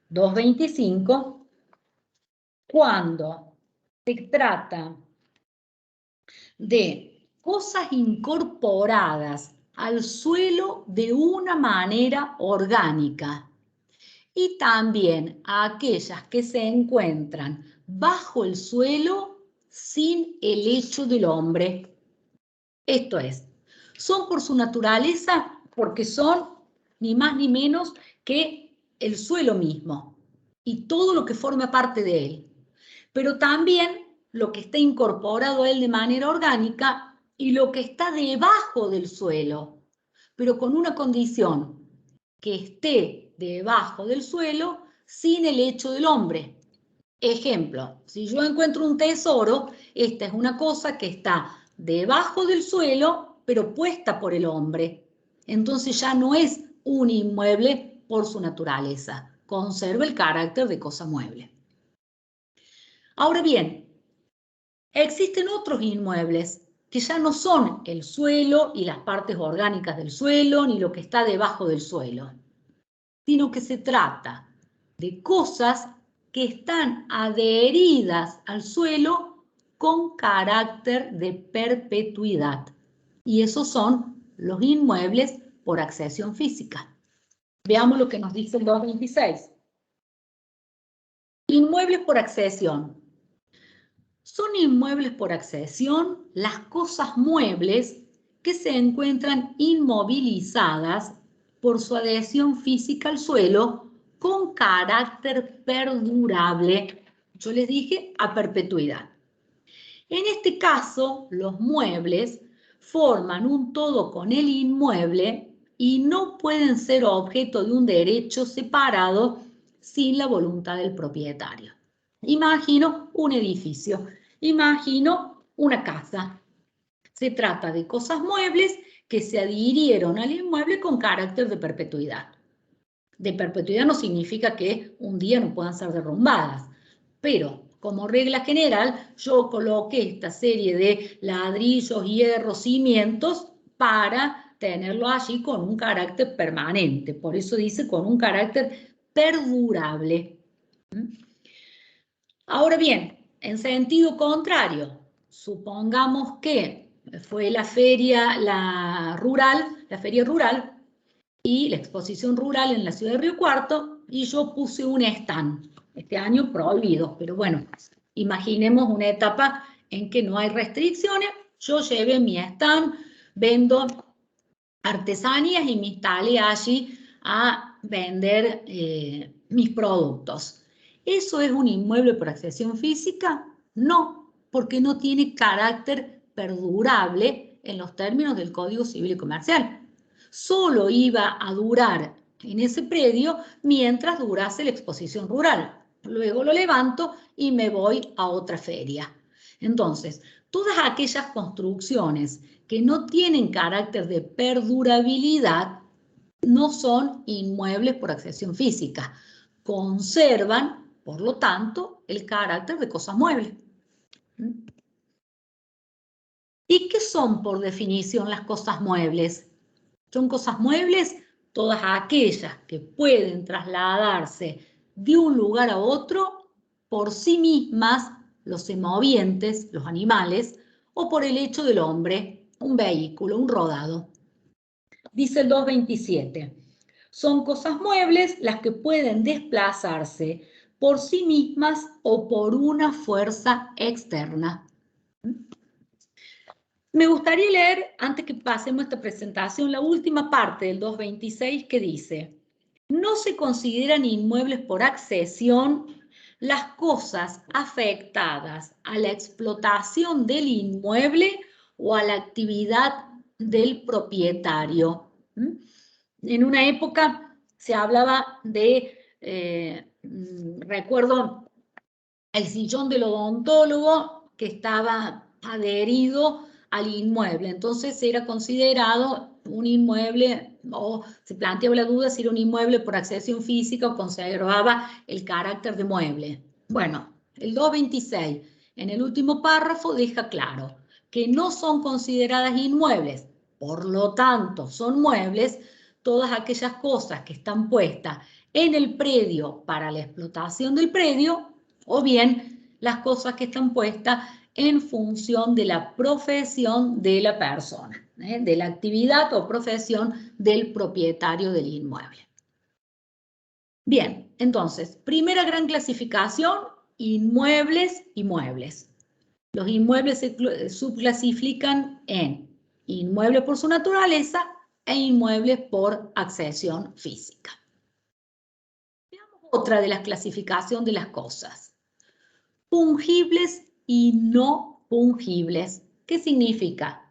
[SPEAKER 1] 225, cuando se trata de cosas incorporadas al suelo de una manera orgánica y también a aquellas que se encuentran bajo el suelo sin el hecho del hombre. Esto es, son por su naturaleza porque son ni más ni menos que el suelo mismo y todo lo que forma parte de él, pero también lo que está incorporado a él de manera orgánica y lo que está debajo del suelo, pero con una condición, que esté debajo del suelo sin el hecho del hombre. Ejemplo, si yo encuentro un tesoro, esta es una cosa que está debajo del suelo, pero puesta por el hombre. Entonces ya no es un inmueble por su naturaleza. conserva el carácter de cosa mueble. Ahora bien, existen otros inmuebles que ya no son el suelo y las partes orgánicas del suelo, ni lo que está debajo del suelo, sino que se trata de cosas que están adheridas al suelo con carácter de perpetuidad. Y esos son los inmuebles por accesión física. Veamos lo que nos dice el 226. Inmuebles por accesión. Son inmuebles por accesión las cosas muebles que se encuentran inmovilizadas por su adhesión física al suelo con carácter perdurable. Yo les dije a perpetuidad. En este caso, los muebles forman un todo con el inmueble y no pueden ser objeto de un derecho separado sin la voluntad del propietario. Imagino un edificio, imagino una casa. Se trata de cosas muebles que se adhirieron al inmueble con carácter de perpetuidad. De perpetuidad no significa que un día no puedan ser derrumbadas, pero como regla general yo coloqué esta serie de ladrillos, hierros, cimientos para tenerlo allí con un carácter permanente. Por eso dice con un carácter perdurable. Ahora bien, en sentido contrario, supongamos que fue la feria rural y la exposición rural en la ciudad de Río Cuarto y yo puse un stand, este año prohibido, pero bueno, imaginemos una etapa en que no hay restricciones, yo llevé mi stand, vendo artesanías y me instalé allí a vender mis productos. ¿Eso es un inmueble por accesión física? No, porque no tiene carácter perdurable en los términos del Código Civil y Comercial. Solo iba a durar en ese predio mientras durase la exposición rural. Luego lo levanto y me voy a otra feria. Entonces, todas aquellas construcciones que no tienen carácter de perdurabilidad no son inmuebles por accesión física. Conservan, por lo tanto, el carácter de cosas muebles. ¿Y qué son, por definición, las cosas muebles? Son cosas muebles todas aquellas que pueden trasladarse de un lugar a otro por sí mismas, los semovientes, los animales, o por el hecho del hombre, un vehículo, un rodado. Dice el 227. Son cosas muebles las que pueden desplazarse por sí mismas o por una fuerza externa. Me gustaría leer, antes que pasemos esta presentación, la última parte del 226 que dice: no se consideran inmuebles por accesión las cosas afectadas a la explotación del inmueble o a la actividad del propietario. En una época se hablaba de, recuerdo, el sillón del odontólogo que estaba adherido al inmueble, entonces era considerado un inmueble, o se planteaba la duda si era un inmueble por accesión física o conservaba el carácter de mueble. Bueno, el 226 en el último párrafo deja claro que no son consideradas inmuebles, por lo tanto son muebles todas aquellas cosas que están puestas en el predio para la explotación del predio, o bien las cosas que están puestas en función de la profesión de la persona, de la actividad o profesión del propietario del inmueble. Bien, entonces, primera gran clasificación, inmuebles y muebles. Los inmuebles se subclasifican en inmuebles por su naturaleza e inmuebles por accesión física. Veamos otra de las clasificaciones de las cosas. Fungibles y no fungibles. ¿Qué significa?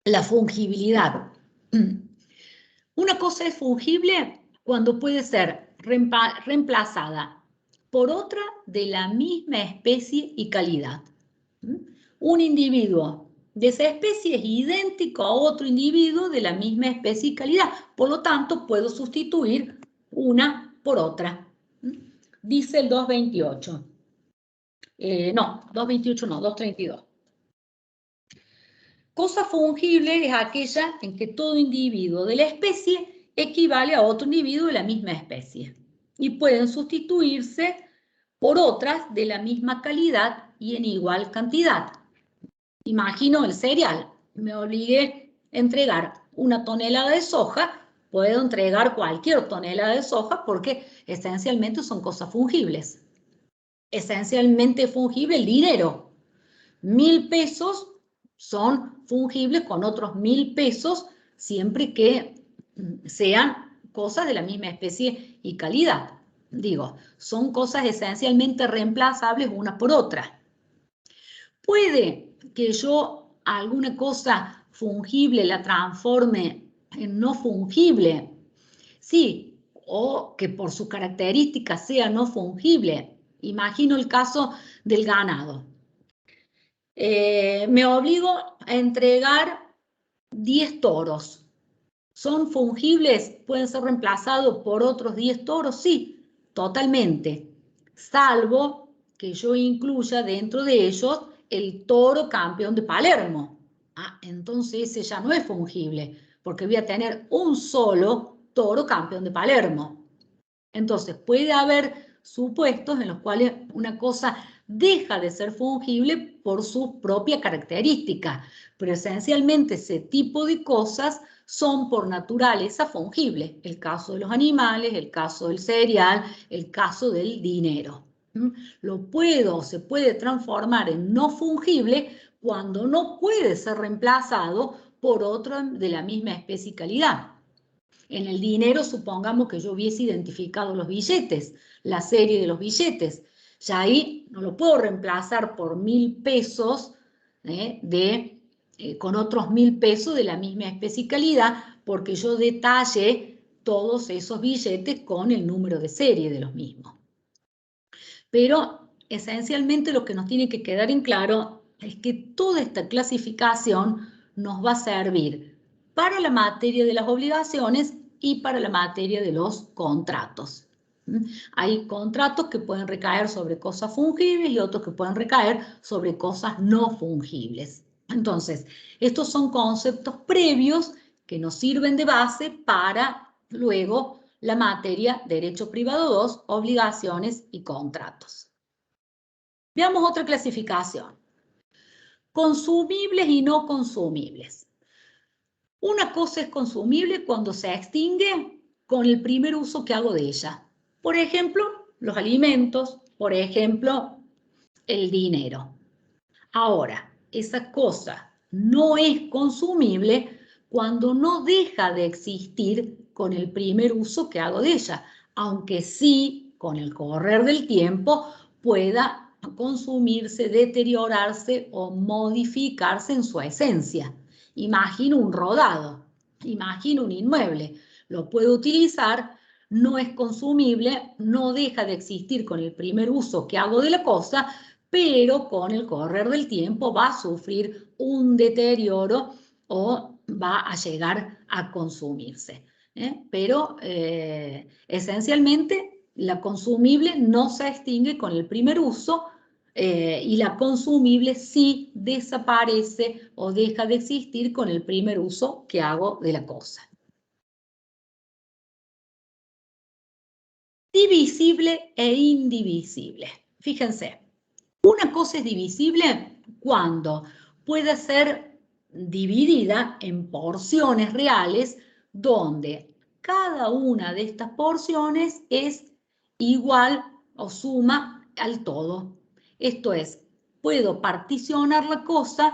[SPEAKER 1] La fungibilidad. Una cosa es fungible cuando puede ser reemplazada por otra de la misma especie y calidad. Un individuo de esa especie es idéntico a otro individuo de la misma especie y calidad. Por lo tanto, puedo sustituir una por otra. Dice el 228. No, 228 no, 232. Cosa fungible es aquella en que todo individuo de la especie equivale a otro individuo de la misma especie y pueden sustituirse por otras de la misma calidad y en igual cantidad. Imagino el cereal. Me obligué a entregar una tonelada de soja, puedo entregar cualquier tonelada de soja porque esencialmente son cosas fungibles. Esencialmente fungible el dinero. 1.000 pesos son fungibles con otros 1.000 pesos siempre que sean cosas de la misma especie y calidad. Digo, son cosas esencialmente reemplazables una por otra. Puede que yo alguna cosa fungible la transforme en no fungible, sí, o que por sus características sea no fungible. Imagino el caso del ganado. Me obligo a entregar 10 toros. ¿Son fungibles? ¿Pueden ser reemplazados por otros 10 toros? Sí, totalmente. Salvo que yo incluya dentro de ellos el toro campeón de Palermo. Entonces ese ya no es fungible, porque voy a tener un solo toro campeón de Palermo. Entonces puede haber supuestos en los cuales una cosa deja de ser fungible por su propia característica, pero esencialmente ese tipo de cosas son por naturaleza fungibles. El caso de los animales, el caso del cereal, el caso del dinero. Se puede transformar en no fungible cuando no puede ser reemplazado por otro de la misma especie y calidad. En el dinero, supongamos que yo hubiese identificado los billetes, la serie de los billetes. Ya ahí no lo puedo reemplazar por 1.000 pesos con otros 1.000 pesos de la misma especie y calidad, porque yo detallé todos esos billetes con el número de serie de los mismos. Pero esencialmente lo que nos tiene que quedar en claro es que toda esta clasificación nos va a servir para la materia de las obligaciones y para la materia de los contratos. Hay contratos que pueden recaer sobre cosas fungibles y otros que pueden recaer sobre cosas no fungibles. Entonces, estos son conceptos previos que nos sirven de base para luego la materia Derecho Privado 2, obligaciones y contratos. Veamos otra clasificación. Consumibles y no consumibles. Una cosa es consumible cuando se extingue con el primer uso que hago de ella. Por ejemplo, los alimentos, por ejemplo, el dinero. Ahora, esa cosa no es consumible cuando no deja de existir con el primer uso que hago de ella, aunque sí, con el correr del tiempo, pueda consumirse, deteriorarse o modificarse en su esencia. Imagino un rodado, imagino un inmueble, lo puedo utilizar, no es consumible, no deja de existir con el primer uso que hago de la cosa, pero con el correr del tiempo va a sufrir un deterioro o va a llegar a consumirse. Pero esencialmente la consumible no se extingue con el primer uso y la consumible sí desaparece o deja de existir con el primer uso que hago de la cosa. Divisible e indivisible. Fíjense, una cosa es divisible cuando puede ser dividida en porciones reales donde cada una de estas porciones es igual o suma al todo. Esto es, puedo particionar la cosa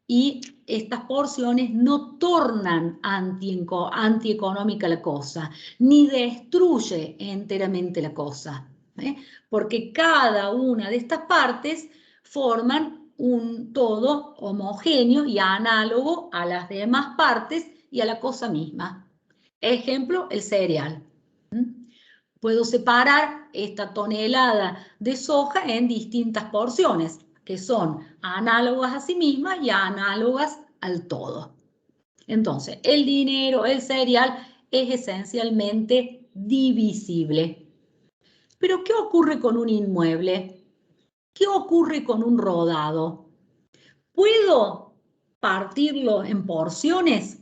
[SPEAKER 1] y estas porciones no tornan antieconómica la cosa, ni destruye enteramente la cosa, porque cada una de estas partes forman un todo homogéneo y análogo a las demás partes y a la cosa misma. Ejemplo, el cereal. Puedo separar esta tonelada de soja en distintas porciones, que son análogas a sí mismas y análogas al todo. Entonces, el dinero, el cereal, es esencialmente divisible. Pero ¿qué ocurre con un inmueble? ¿Qué ocurre con un rodado? ¿Puedo partirlo en porciones?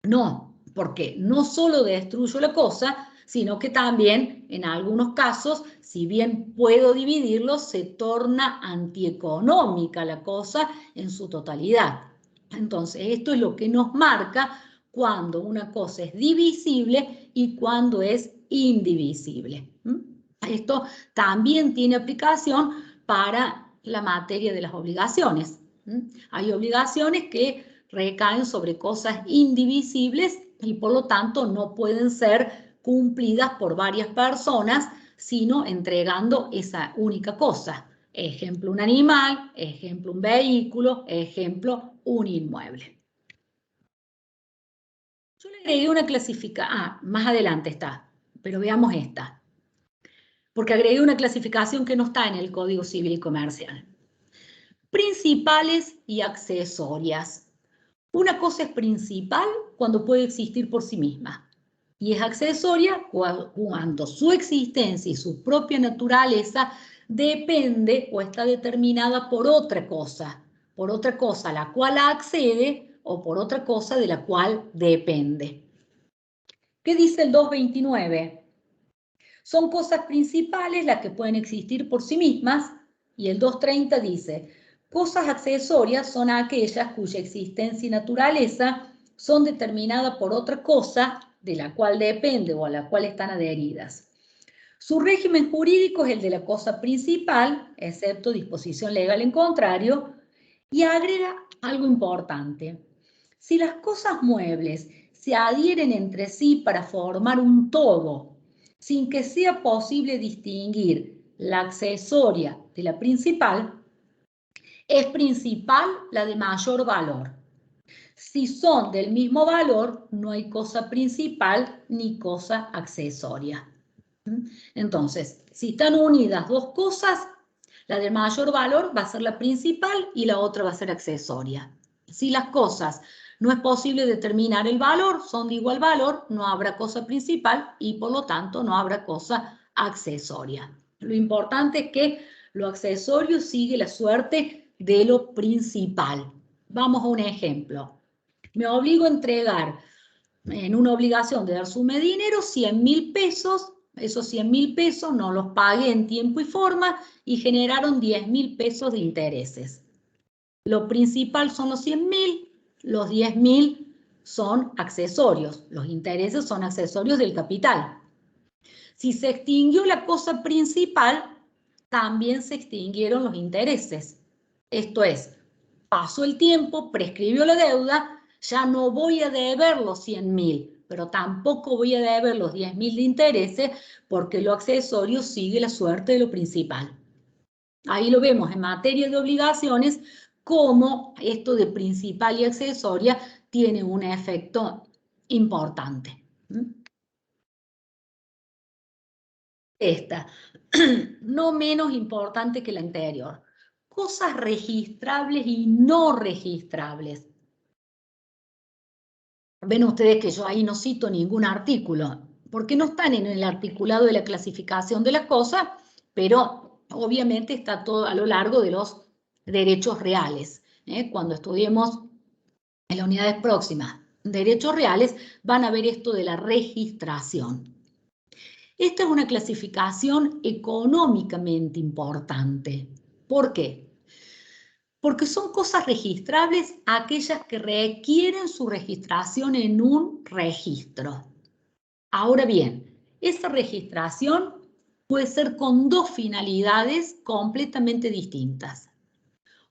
[SPEAKER 1] No, porque no solo destruyo la cosa, sino que también, en algunos casos, si bien puedo dividirlo, se torna antieconómica la cosa en su totalidad. Entonces, esto es lo que nos marca cuando una cosa es divisible y cuando es indivisible. Esto también tiene aplicación para la materia de las obligaciones. Hay obligaciones que recaen sobre cosas indivisibles y por lo tanto no pueden ser cumplidas por varias personas, sino entregando esa única cosa. Ejemplo, un animal, ejemplo, un vehículo, ejemplo, un inmueble. Yo le agregué una clasificación, más adelante está, pero veamos esta, porque agregué una clasificación que no está en el Código Civil y Comercial. Principales y accesorias. Una cosa es principal cuando puede existir por sí misma y es accesoria cuando su existencia y su propia naturaleza depende o está determinada por otra cosa a la cual accede o por otra cosa de la cual depende. ¿Qué dice el 229? Son cosas principales las que pueden existir por sí mismas y el 230 dice: cosas accesorias son aquellas cuya existencia y naturaleza son determinadas por otra cosa de la cual depende o a la cual están adheridas. Su régimen jurídico es el de la cosa principal, excepto disposición legal en contrario, y agrega algo importante. Si las cosas muebles se adhieren entre sí para formar un todo, sin que sea posible distinguir la accesoria de la principal, es principal la de mayor valor. Si son del mismo valor, no hay cosa principal ni cosa accesoria. Entonces, si están unidas dos cosas, la de mayor valor va a ser la principal y la otra va a ser accesoria. Si las cosas no es posible determinar el valor, son de igual valor, no habrá cosa principal y por lo tanto no habrá cosa accesoria. Lo importante es que lo accesorio sigue la suerte de lo principal. Vamos a un ejemplo. Me obligo a entregar en una obligación de dar suma de dinero 100.000 pesos. Esos 100.000 pesos no los pagué en tiempo y forma y generaron 10.000 pesos de intereses. Lo principal son los 100.000, los 10.000 son accesorios, los intereses son accesorios del capital. Si se extinguió la cosa principal, también se extinguieron los intereses. Esto es, pasó el tiempo, prescribió la deuda, ya no voy a deber los 100.000, pero tampoco voy a deber los 10.000 de intereses porque lo accesorio sigue la suerte de lo principal. Ahí lo vemos en materia de obligaciones, cómo esto de principal y accesoria tiene un efecto importante. Esta, no menos importante que la anterior. Cosas registrables y no registrables. Ven ustedes que yo ahí no cito ningún artículo, porque no están en el articulado de la clasificación de las cosas, pero obviamente está todo a lo largo de los derechos reales. Cuando estudiemos en las unidades próximas derechos reales, van a ver esto de la registración. Esta es una clasificación económicamente importante. ¿Por qué? Porque son cosas registrables aquellas que requieren su registración en un registro. Ahora bien, esa registración puede ser con dos finalidades completamente distintas.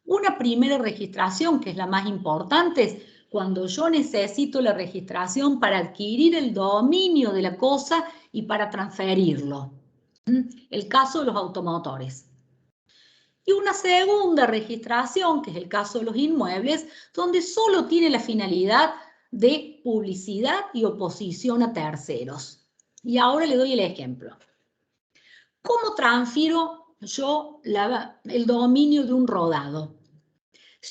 [SPEAKER 1] Una primera registración, que es la más importante, es cuando yo necesito la registración para adquirir el dominio de la cosa y para transferirlo. El caso de los automotores. Y una segunda registración, que es el caso de los inmuebles, donde solo tiene la finalidad de publicidad y oposición a terceros. Y ahora le doy el ejemplo. ¿Cómo transfiero yo el dominio de un rodado?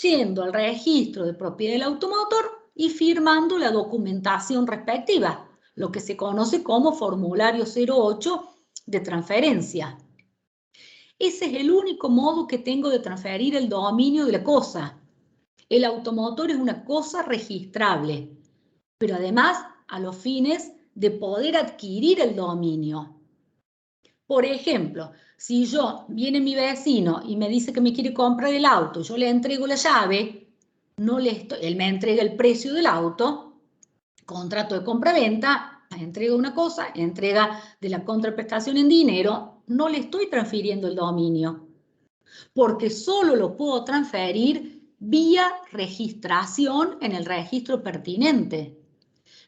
[SPEAKER 1] Yendo al registro de propiedad del automotor y firmando la documentación respectiva. lo que se conoce como formulario 08 de transferencia. Ese es el único modo que tengo de transferir el dominio de la cosa. El automotor es una cosa registrable, pero además a los fines de poder adquirir el dominio. Por ejemplo, si viene mi vecino y me dice que me quiere comprar el auto, yo le entrego la llave, él me entrega el precio del auto, contrato de compra-venta, entrega una cosa, entrega de la contraprestación en dinero, no le estoy transfiriendo el dominio, porque solo lo puedo transferir vía registración en el registro pertinente.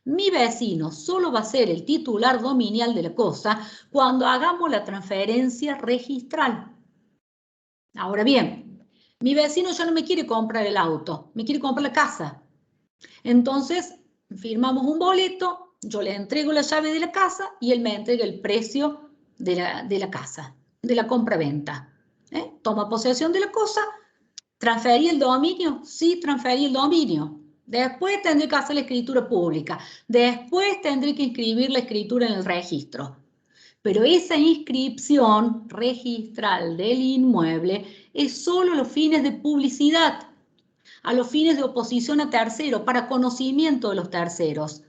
[SPEAKER 1] Mi vecino solo va a ser el titular dominial de la cosa cuando hagamos la transferencia registral. Ahora bien, mi vecino ya no me quiere comprar el auto, me quiere comprar la casa. Entonces, firmamos un boleto, yo le entrego la llave de la casa y él me entrega el precio de la casa, de la compra-venta. Toma posesión de la cosa, ¿transferí el dominio? Sí, transferí el dominio. Después tendré que hacer la escritura pública. Después tendré que inscribir la escritura en el registro. Pero esa inscripción registral del inmueble es solo a los fines de publicidad, a los fines de oposición a terceros, para conocimiento de los terceros.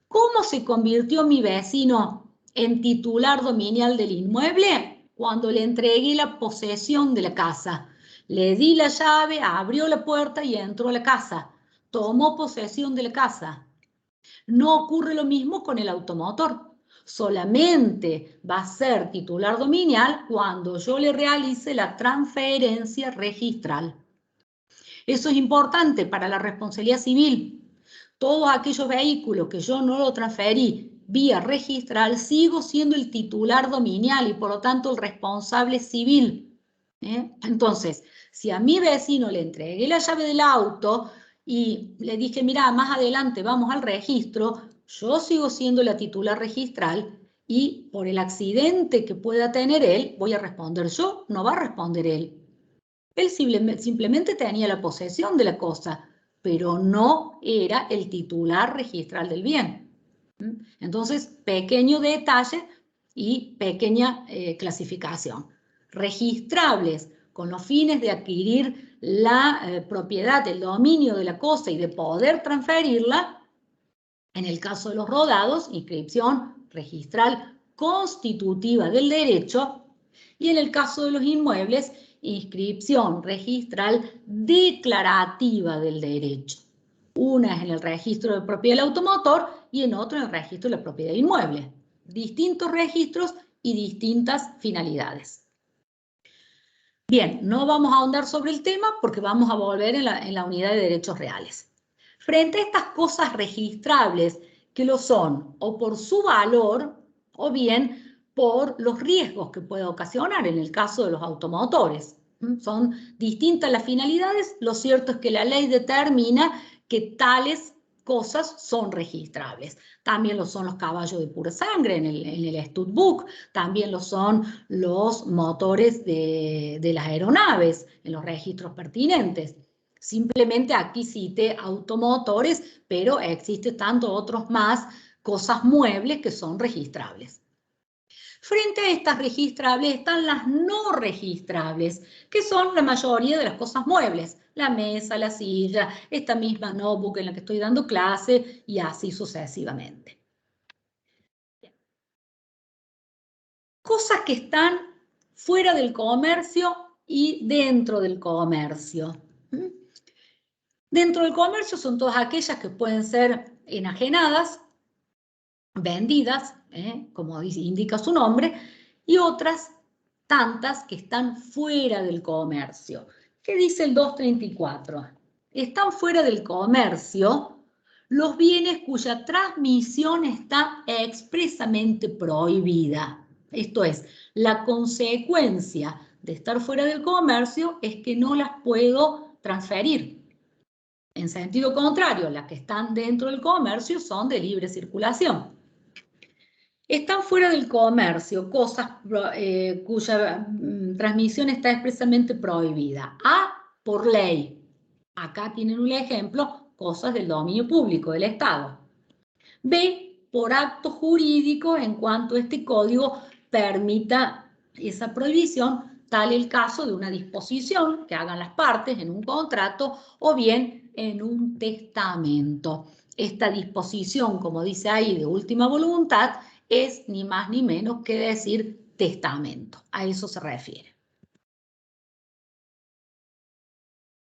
[SPEAKER 1] ¿Cómo se convirtió mi vecino en titular dominial del inmueble? Cuando le entregué la posesión de la casa. Le di la llave, abrió la puerta y entró a la casa. Tomó posesión de la casa. No ocurre lo mismo con el automotor. Solamente va a ser titular dominial cuando yo le realice la transferencia registral. Eso es importante para la responsabilidad civil. Todos aquellos vehículos que yo no lo transferí vía registral, sigo siendo el titular dominial y por lo tanto el responsable civil. Entonces, si a mi vecino le entregué la llave del auto y le dije, mira, más adelante vamos al registro, yo sigo siendo la titular registral y por el accidente que pueda tener él, voy a responder yo, no va a responder él. Él simplemente tenía la posesión de la cosa, pero no era el titular registral del bien. Entonces, pequeño detalle y pequeña clasificación. Registrables con los fines de adquirir la propiedad, el dominio de la cosa y de poder transferirla. En el caso de los rodados, inscripción registral constitutiva del derecho. Y en el caso de los inmuebles, inscripción registral declarativa del derecho. Una es en el registro de propiedad del automotor y en otro en el registro de la propiedad inmueble. Distintos registros y distintas finalidades. Bien, no vamos a ahondar sobre el tema porque vamos a volver en la unidad de derechos reales. Frente a estas cosas registrables que lo son o por su valor o bien por los riesgos que puede ocasionar en el caso de los automotores. Son distintas las finalidades, lo cierto es que la ley determina que tales cosas son registrables. También lo son los caballos de pura sangre en el Studbook, también lo son los motores de las aeronaves en los registros pertinentes. Simplemente aquí cité automotores, pero existen tantos otros más cosas muebles que son registrables. Frente a estas registrables están las no registrables, que son la mayoría de las cosas muebles. La mesa, la silla, esta misma notebook en la que estoy dando clase y así sucesivamente. Cosas que están fuera del comercio y dentro del comercio. Dentro del comercio son todas aquellas que pueden ser enajenadas, vendidas, como indica su nombre, y otras tantas que están fuera del comercio. ¿Qué dice el 234? Están fuera del comercio los bienes cuya transmisión está expresamente prohibida. Esto es, la consecuencia de estar fuera del comercio es que no las puedo transferir. En sentido contrario, las que están dentro del comercio son de libre circulación. Están fuera del comercio cosas cuya transmisión está expresamente prohibida. A, por ley. Acá tienen un ejemplo, cosas del dominio público, del Estado. B, por acto jurídico en cuanto este código permita esa prohibición, tal el caso de una disposición que hagan las partes en un contrato o bien en un testamento. Esta disposición, como dice ahí, de última voluntad, es ni más ni menos que decir testamento. A eso se refiere.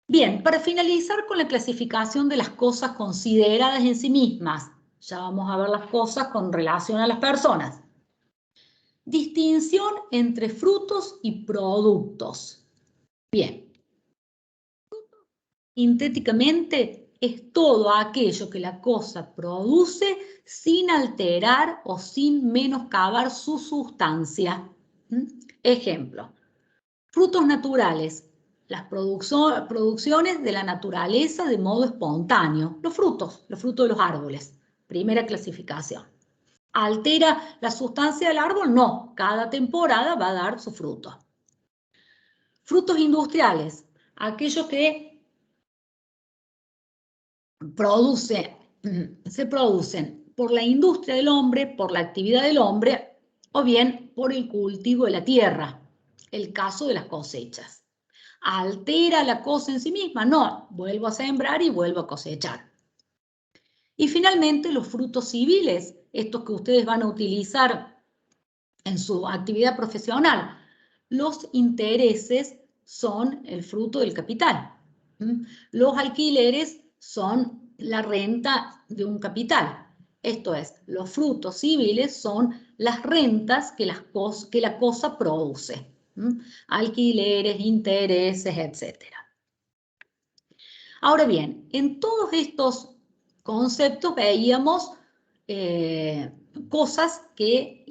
[SPEAKER 1] Bien, para finalizar con la clasificación de las cosas consideradas en sí mismas, ya vamos a ver las cosas con relación a las personas. Distinción entre frutos y productos. Bien. Sintéticamente es todo aquello que la cosa produce sin alterar o sin menoscabar su sustancia. Ejemplo, frutos naturales, las producciones de la naturaleza de modo espontáneo, los frutos de los árboles, primera clasificación. ¿Altera la sustancia del árbol? No, cada temporada va a dar su fruto. Frutos industriales, aquellos que se producen por la industria del hombre, por la actividad del hombre, o bien por el cultivo de la tierra, el caso de las cosechas. ¿Altera la cosa en sí misma? No, vuelvo a sembrar y vuelvo a cosechar. Y finalmente los frutos civiles, estos que ustedes van a utilizar en su actividad profesional. Los intereses son el fruto del capital. Los alquileres son la renta de un capital. Esto es, los frutos civiles son las rentas que la cosa produce. Alquileres, intereses, etc. Ahora bien, en todos estos conceptos veíamos cosas que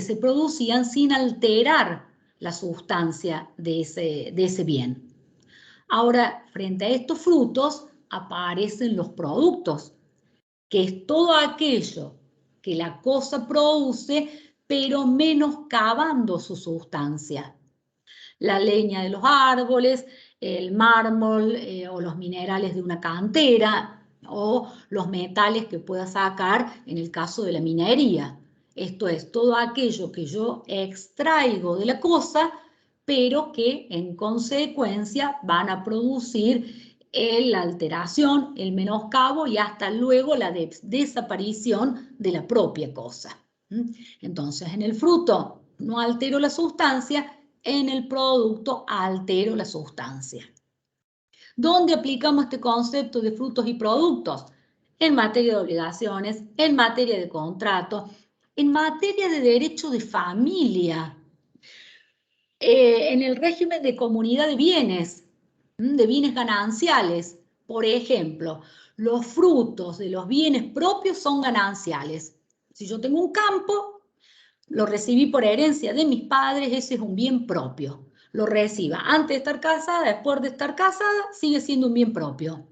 [SPEAKER 1] se producían sin alterar la sustancia de ese bien. Ahora, frente a estos frutos aparecen los productos, que es todo aquello que la cosa produce, pero menoscabando su sustancia. La leña de los árboles, el mármol o los minerales de una cantera o los metales que pueda sacar en el caso de la minería. Esto es todo aquello que yo extraigo de la cosa, pero que en consecuencia van a producir la alteración, el menoscabo y hasta luego la desaparición de la propia cosa. Entonces, en el fruto no altero la sustancia, en el producto altero la sustancia. ¿Dónde aplicamos este concepto de frutos y productos? En materia de obligaciones, en materia de contrato, en materia de derecho de familia, en el régimen de comunidad de bienes gananciales. Por ejemplo, los frutos de los bienes propios son gananciales. Si yo tengo un campo, lo recibí por herencia de mis padres, ese es un bien propio. Lo reciba antes de estar casada, después de estar casada, sigue siendo un bien propio.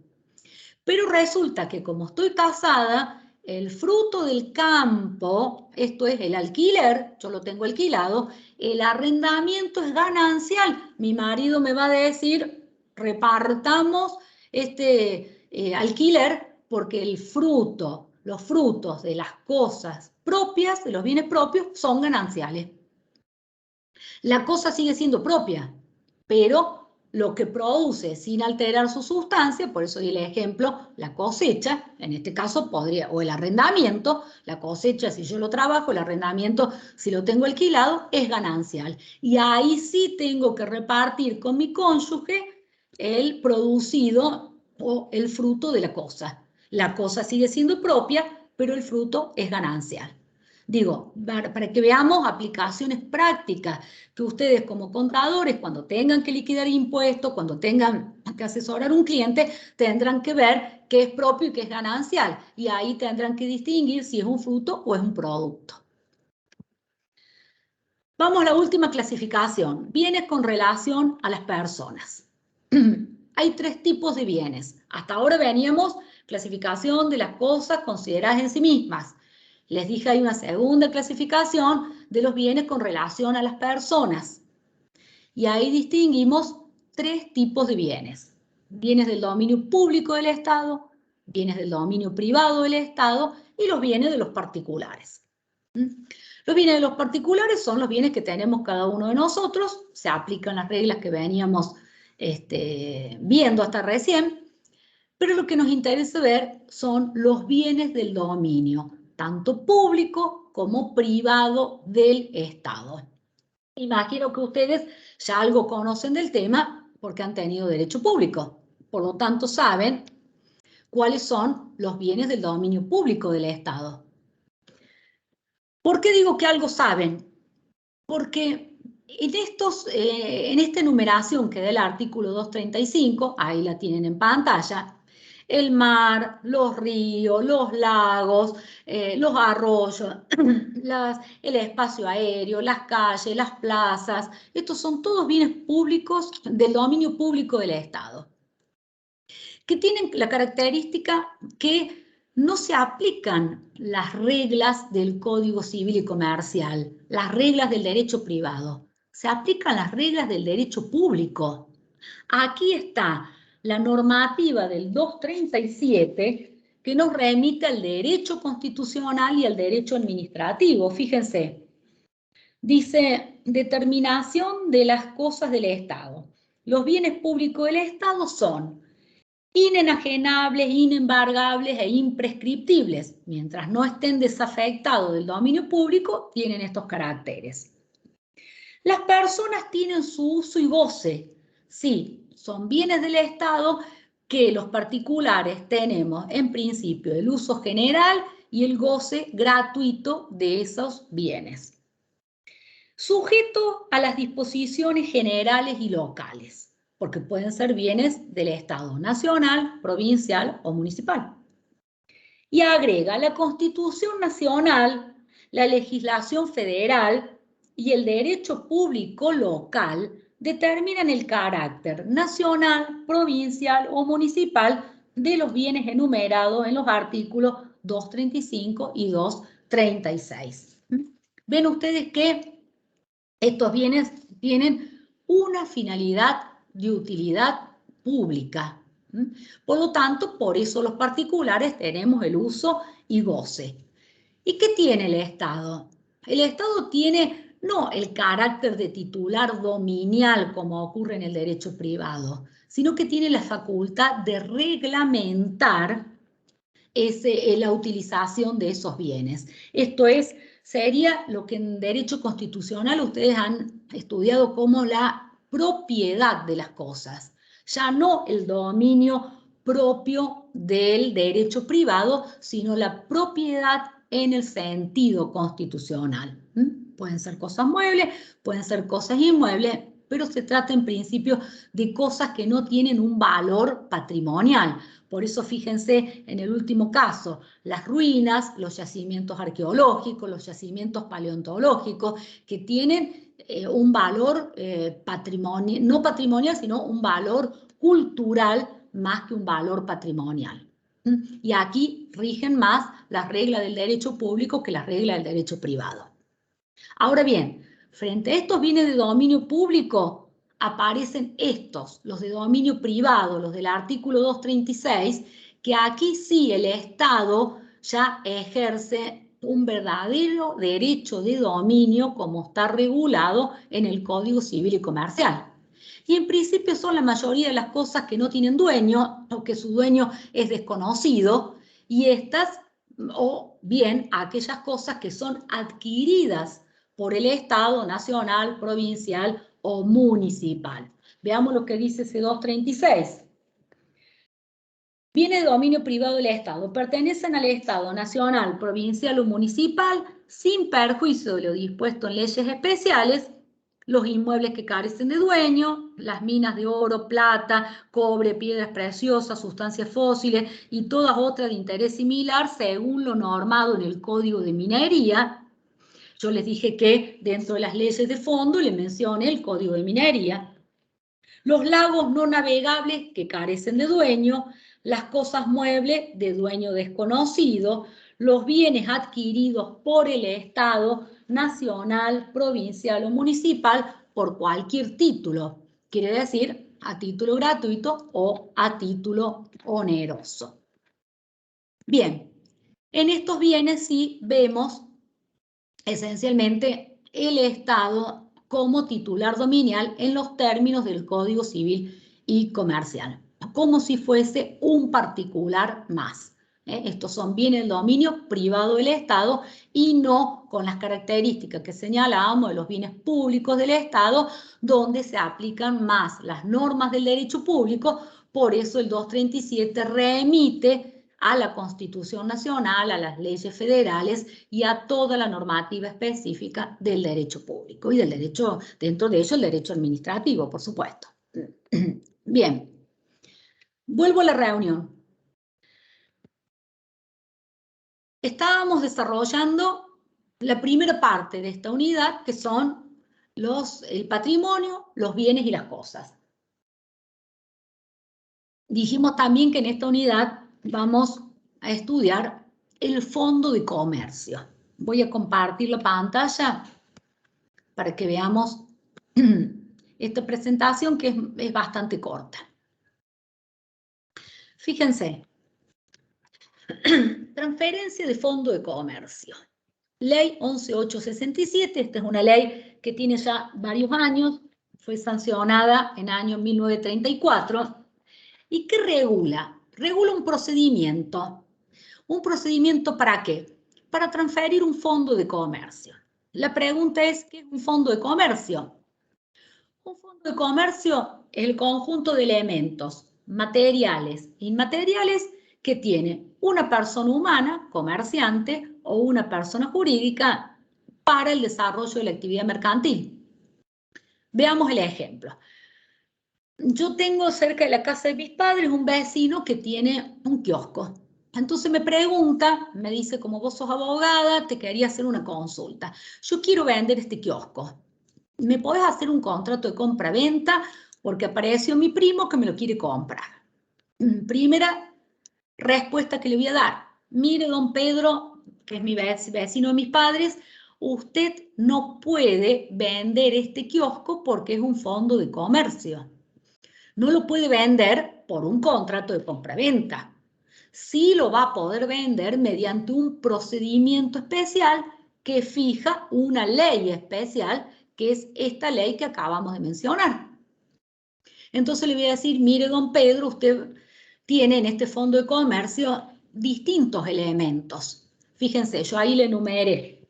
[SPEAKER 1] Pero resulta que como estoy casada, el fruto del campo, esto es el alquiler, yo lo tengo alquilado, el arrendamiento es ganancial. Mi marido me va a decir, repartamos este alquiler porque los frutos de las cosas propias, de los bienes propios, son gananciales. La cosa sigue siendo propia, pero lo que produce sin alterar su sustancia, por eso di el ejemplo, la cosecha, en este caso podría, o el arrendamiento, la cosecha si yo lo trabajo, el arrendamiento si lo tengo alquilado, es ganancial. Y ahí sí tengo que repartir con mi cónyuge el producido o el fruto de la cosa. La cosa sigue siendo propia, pero el fruto es ganancial. Digo, para que veamos aplicaciones prácticas que ustedes como contadores, cuando tengan que liquidar impuestos, cuando tengan que asesorar a un cliente, tendrán que ver qué es propio y qué es ganancial. Y ahí tendrán que distinguir si es un fruto o es un producto. Vamos a la última clasificación, bienes con relación a las personas. Hay tres tipos de bienes. Hasta ahora veníamos clasificación de las cosas consideradas en sí mismas. Les dije, hay una segunda clasificación de los bienes con relación a las personas. Y ahí distinguimos tres tipos de bienes. Bienes del dominio público del Estado, bienes del dominio privado del Estado y los bienes de los particulares. Los bienes de los particulares son los bienes que tenemos cada uno de nosotros, se aplican las reglas que veníamos viendo hasta recién, pero lo que nos interesa ver son los bienes del dominio, tanto público como privado del Estado. Imagino que ustedes ya algo conocen del tema porque han tenido derecho público, por lo tanto saben cuáles son los bienes del dominio público del Estado. ¿Por qué digo que algo saben? Porque en esta enumeración que da el artículo 235, ahí la tienen en pantalla, el mar, los ríos, los lagos, los arroyos, el espacio aéreo, las calles, las plazas, estos son todos bienes públicos del dominio público del Estado, que tienen la característica que no se aplican las reglas del Código Civil y Comercial, las reglas del derecho privado, se aplican las reglas del derecho público. Aquí está la normativa del 237 que nos remite al derecho constitucional y al derecho administrativo. Fíjense, dice determinación de las cosas del Estado. Los bienes públicos del Estado son inenajenables, inembargables e imprescriptibles. Mientras no estén desafectados del dominio público, tienen estos caracteres. Las personas tienen su uso y goce. Sí, son bienes del Estado que los particulares tenemos en principio el uso general y el goce gratuito de esos bienes. Sujeto a las disposiciones generales y locales, porque pueden ser bienes del Estado nacional, provincial o municipal. Y agrega la Constitución Nacional, la legislación federal y el derecho público local determinan el carácter nacional, provincial o municipal de los bienes enumerados en los artículos 235 y 236. Ven ustedes que estos bienes tienen una finalidad de utilidad pública. Por lo tanto, por eso los particulares tenemos el uso y goce. ¿Y qué tiene el Estado? El Estado tiene no el carácter de titular dominial como ocurre en el derecho privado, sino que tiene la facultad de reglamentar la utilización de esos bienes. Esto es, sería lo que en derecho constitucional ustedes han estudiado como la propiedad de las cosas, ya no el dominio propio del derecho privado, sino la propiedad en el sentido constitucional. Pueden ser cosas muebles, pueden ser cosas inmuebles, pero se trata en principio de cosas que no tienen un valor patrimonial. Por eso fíjense en el último caso, las ruinas, los yacimientos arqueológicos, los yacimientos paleontológicos, que tienen un valor no patrimonial, sino un valor cultural más que un valor patrimonial. Y aquí rigen más las reglas del derecho público que las reglas del derecho privado. Ahora bien, frente a estos bienes de dominio público, aparecen estos, los de dominio privado, los del artículo 236, que aquí sí el Estado ya ejerce un verdadero derecho de dominio como está regulado en el Código Civil y Comercial. Y en principio son la mayoría de las cosas que no tienen dueño o que su dueño es desconocido, y estas, o bien aquellas cosas que son adquiridas por el Estado nacional, provincial o municipal. Veamos lo que dice ese 236. Bienes de dominio privado del Estado. Pertenecen al Estado nacional, provincial o municipal, sin perjuicio de lo dispuesto en leyes especiales, los inmuebles que carecen de dueño, las minas de oro, plata, cobre, piedras preciosas, sustancias fósiles y todas otras de interés similar según lo normado en el Código de Minería. Yo les dije que dentro de las leyes de fondo le mencioné el Código de Minería. Los lagos no navegables que carecen de dueño, las cosas muebles de dueño desconocido, los bienes adquiridos por el Estado nacional, provincial o municipal por cualquier título. Quiere decir a título gratuito o a título oneroso. Bien, En estos bienes sí vemos esencialmente el Estado como titular dominial en los términos del Código Civil y Comercial, como si fuese un particular más. Estos son bienes del dominio privado del Estado y no con las características que señalábamos de los bienes públicos del Estado, donde se aplican más las normas del derecho público. Por eso el 237 remite a la Constitución Nacional, a las leyes federales y a toda la normativa específica del derecho público y del derecho, dentro de ello el derecho administrativo, por supuesto. Bien, vuelvo a la reunión. Estábamos desarrollando la primera parte de esta unidad, que son el patrimonio, los bienes y las cosas. Dijimos también que en esta unidad vamos a estudiar el fondo de comercio. Voy a compartir la pantalla para que veamos esta presentación que es bastante corta. Fíjense, transferencia de fondo de comercio. Ley 11.867, esta es una ley que tiene ya varios años, fue sancionada en el año 1934, y que regula un procedimiento. ¿Un procedimiento para qué? Para transferir un fondo de comercio. La pregunta es, ¿qué es un fondo de comercio? Un fondo de comercio es el conjunto de elementos materiales e inmateriales que tiene una persona humana, comerciante, o una persona jurídica para el desarrollo de la actividad mercantil. Veamos el ejemplo. Yo tengo cerca de la casa de mis padres un vecino que tiene un kiosco. Entonces me pregunta, me dice, como vos sos abogada, te quería hacer una consulta. Yo quiero vender este kiosco. ¿Me podés hacer un contrato de compra-venta? Porque apareció mi primo que me lo quiere comprar. Primera respuesta que le voy a dar. Mire, don Pedro, que es mi vecino de mis padres, usted no puede vender este kiosco porque es un fondo de comercio. No lo puede vender por un contrato de compra-venta. Sí lo va a poder vender mediante un procedimiento especial que fija una ley especial, que es esta ley que acabamos de mencionar. Entonces le voy a decir, mire, don Pedro, usted tiene en este fondo de comercio distintos elementos. Fíjense, yo ahí le enumeré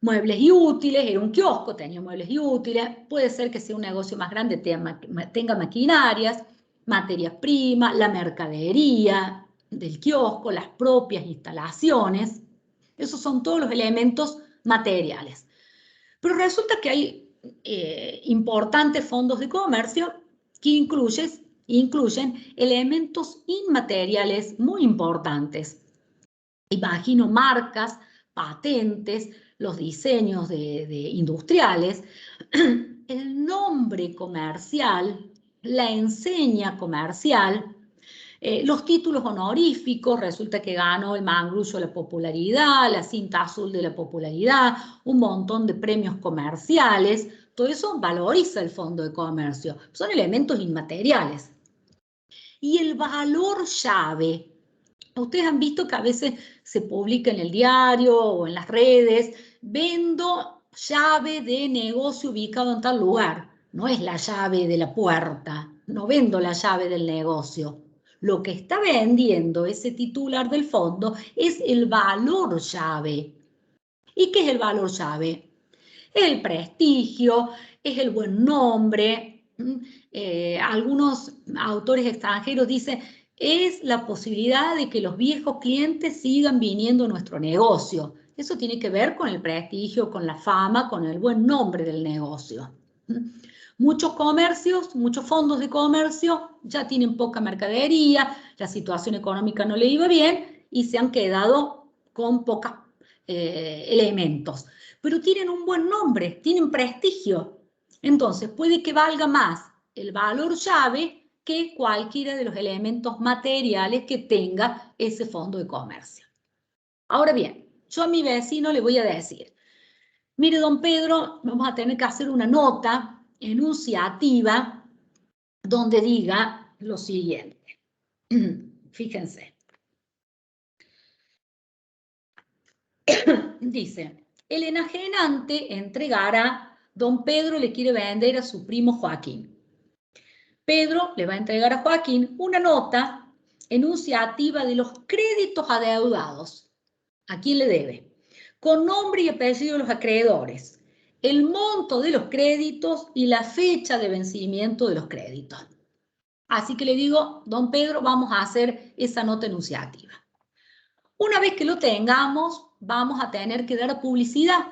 [SPEAKER 1] muebles y útiles, era un kiosco, tenía muebles y útiles, puede ser que sea un negocio más grande, tenga maquinarias, materias primas, la mercadería del kiosco, las propias instalaciones. Esos son todos los elementos materiales. Pero resulta que hay importantes fondos de comercio que incluyen elementos inmateriales muy importantes. Imagino marcas, patentes, los diseños de industriales, el nombre comercial, la enseña comercial, los títulos honoríficos. Resulta que ganó el Mangrullo de la popularidad, la cinta azul de la popularidad, un montón de premios comerciales. Todo eso valoriza el fondo de comercio. Son elementos inmateriales. Y el valor llave. Ustedes han visto que a veces se publica en el diario o en las redes, vendo llave de negocio ubicado en tal lugar. No es la llave de la puerta, no vendo la llave del negocio. Lo que está vendiendo ese titular del fondo es el valor llave. ¿Y qué es el valor llave? Es el prestigio, es el buen nombre. Algunos autores extranjeros dicen, es la posibilidad de que los viejos clientes sigan viniendo a nuestro negocio. Eso tiene que ver con el prestigio, con la fama, con el buen nombre del negocio. Muchos comercios, muchos fondos de comercio ya tienen poca mercadería, la situación económica no le iba bien y se han quedado con pocos elementos. Pero tienen un buen nombre, tienen prestigio. Entonces puede que valga más el valor llave que cualquiera de los elementos materiales que tenga ese fondo de comercio. Ahora bien, yo a mi vecino le voy a decir, mire, don Pedro, vamos a tener que hacer una nota enunciativa donde diga lo siguiente. Fíjense. Dice, el enajenante entregará, don Pedro le quiere vender a su primo Joaquín. Pedro le va a entregar a Joaquín una nota enunciativa de los créditos adeudados. ¿A quién le debe? Con nombre y apellido de los acreedores, el monto de los créditos y la fecha de vencimiento de los créditos. Así que le digo, don Pedro, vamos a hacer esa nota enunciativa. Una vez que lo tengamos, vamos a tener que dar publicidad.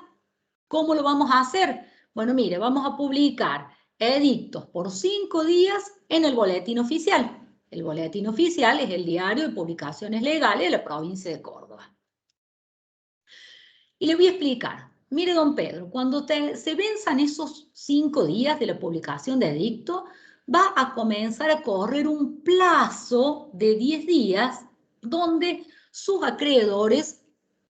[SPEAKER 1] ¿Cómo lo vamos a hacer? Bueno, mire, vamos a publicar edictos por 5 días en el boletín oficial. El boletín oficial es el diario de publicaciones legales de la provincia de Córdoba. Y le voy a explicar. Mire, don Pedro, cuando se venzan esos 5 días de la publicación de edicto, va a comenzar a correr un plazo de 10 días donde sus acreedores,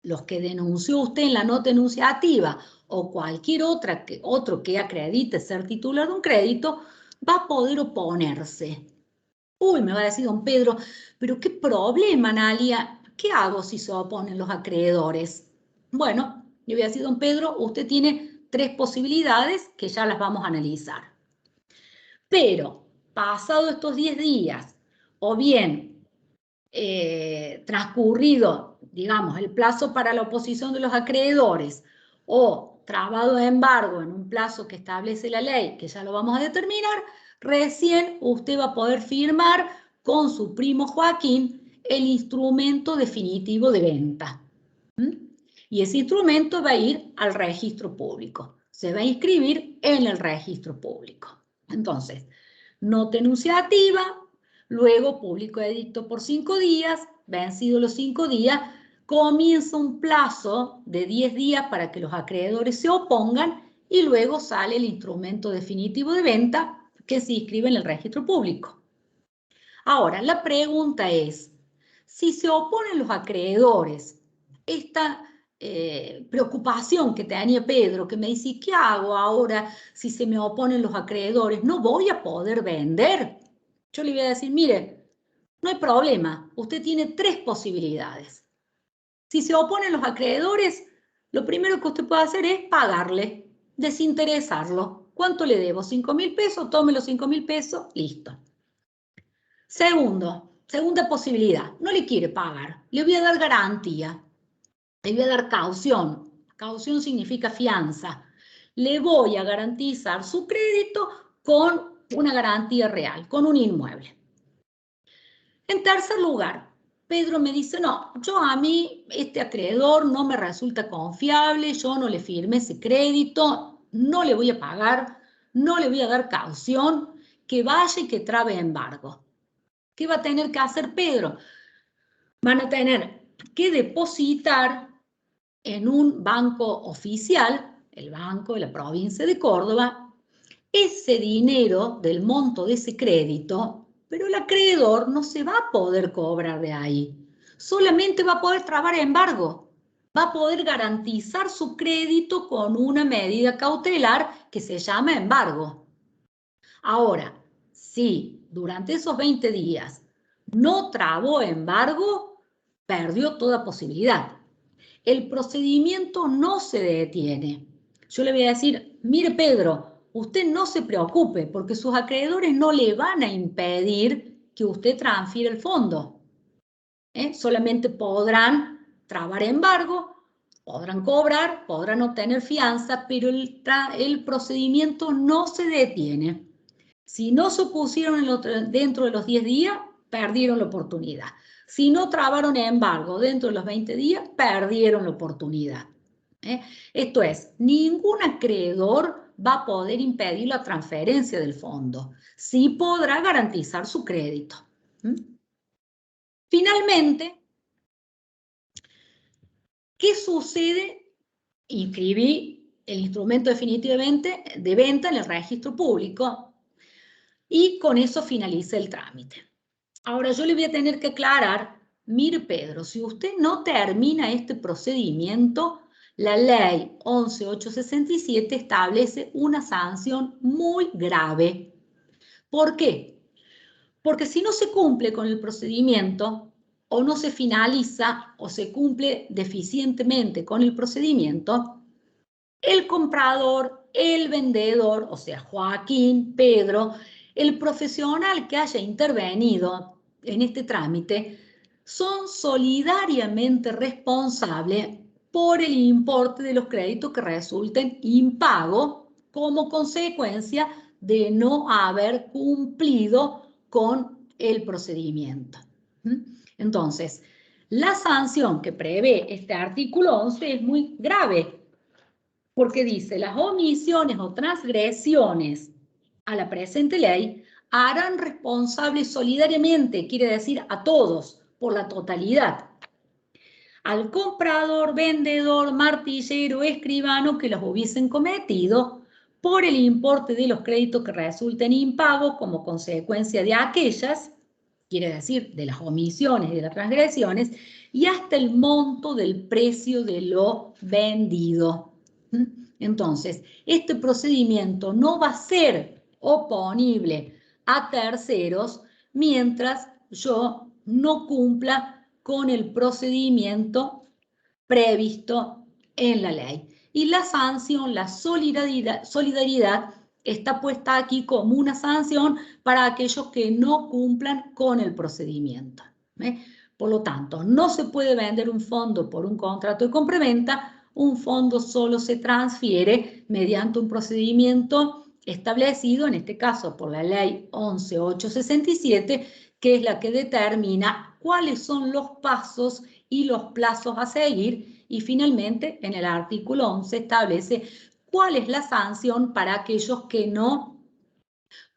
[SPEAKER 1] los que denunció usted en la nota enunciativa o cualquier otro que acredite ser titular de un crédito, va a poder oponerse. Uy, me va a decir don Pedro, pero qué problema, Analia, ¿qué hago si se oponen los acreedores? Bueno, le voy a decir, don Pedro, usted tiene 3 posibilidades que ya las vamos a analizar. Pero, pasado estos 10 días, o bien transcurrido, digamos, el plazo para la oposición de los acreedores, o trabado de embargo en un plazo que establece la ley, que ya lo vamos a determinar, recién usted va a poder firmar con su primo Joaquín el instrumento definitivo de venta. Y ese instrumento va a ir al registro público. Se va a inscribir en el registro público. Entonces, nota enunciativa, luego publico edicto por 5 días, vencidos los 5 días, comienza un plazo de 10 días para que los acreedores se opongan y luego sale el instrumento definitivo de venta que se inscribe en el registro público. Ahora, la pregunta es, si se oponen los acreedores, esta preocupación que tenía Pedro, que me dice, ¿qué hago ahora si se me oponen los acreedores? No voy a poder vender. Yo le voy a decir, mire, no hay problema, usted tiene 3 posibilidades. Si se oponen los acreedores, lo primero que usted puede hacer es pagarle, desinteresarlo. ¿Cuánto le debo? 5.000 pesos, tome los 5.000 pesos, listo. Segunda posibilidad, no le quiere pagar, le voy a dar garantía, le voy a dar caución. Caución significa fianza. Le voy a garantizar su crédito con una garantía real, con un inmueble. En tercer lugar, Pedro me dice, no, a mí este acreedor no me resulta confiable, yo no le firmé ese crédito, no le voy a pagar, no le voy a dar caución, que vaya y que trabe embargo. ¿Qué va a tener que hacer Pedro? Van a tener que depositar en un banco oficial, el Banco de la Provincia de Córdoba, ese dinero del monto de ese crédito, pero el acreedor no se va a poder cobrar de ahí. Solamente va a poder trabar embargo. Va a poder garantizar su crédito con una medida cautelar que se llama embargo. Ahora, si durante esos 20 días no trabó embargo, perdió toda posibilidad. El procedimiento no se detiene. Yo le voy a decir, mire Pedro, usted no se preocupe porque sus acreedores no le van a impedir que usted transfiera el fondo. Solamente podrán trabar embargo, podrán cobrar, podrán obtener fianza, pero el procedimiento no se detiene. Si no se opusieron dentro de los 10 días, perdieron la oportunidad. Si no trabaron embargo dentro de los 20 días, perdieron la oportunidad. Esto es, ningún acreedor va a poder impedir la transferencia del fondo. Sí podrá garantizar su crédito. Finalmente, ¿qué sucede? Inscribí el instrumento definitivamente de venta en el registro público y con eso finalicé el trámite. Ahora yo le voy a tener que aclarar, mire Pedro, si usted no termina este procedimiento, la ley 11.867 establece una sanción muy grave. ¿Por qué? Porque si no se cumple con el procedimiento, o no se finaliza o se cumple deficientemente con el procedimiento, el comprador, el vendedor, o sea, Joaquín, Pedro, el profesional que haya intervenido en este trámite, son solidariamente responsables por el importe de los créditos que resulten impago como consecuencia de no haber cumplido con el procedimiento. Entonces, la sanción que prevé este artículo 11 es muy grave, porque dice, las omisiones o transgresiones a la presente ley harán responsables solidariamente, quiere decir a todos, por la totalidad, al comprador, vendedor, martillero, escribano que los hubiesen cometido por el importe de los créditos que resulten impagos como consecuencia de aquellas, quiere decir de las omisiones y de las transgresiones, y hasta el monto del precio de lo vendido. Entonces, este procedimiento no va a ser oponible a terceros mientras yo no cumpla con el procedimiento previsto en la ley. Y la sanción, la solidaridad está puesta aquí como una sanción para aquellos que no cumplan con el procedimiento. Por lo tanto, no se puede vender un fondo por un contrato de compraventa. Un fondo solo se transfiere mediante un procedimiento establecido, en este caso por la ley 11.867, que es la que determina cuáles son los pasos y los plazos a seguir, y finalmente en el artículo 11 establece cuál es la sanción para aquellos que no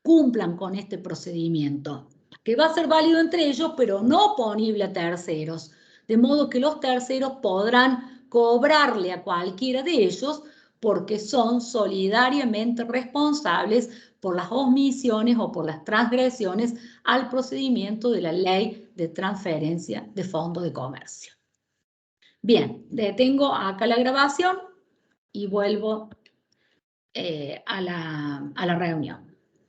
[SPEAKER 1] cumplan con este procedimiento, que va a ser válido entre ellos, pero no oponible a terceros, de modo que los terceros podrán cobrarle a cualquiera de ellos porque son solidariamente responsables por las omisiones o por las transgresiones al procedimiento de la ley de transferencia de fondos de comercio. Bien, detengo acá la grabación y vuelvo a la reunión.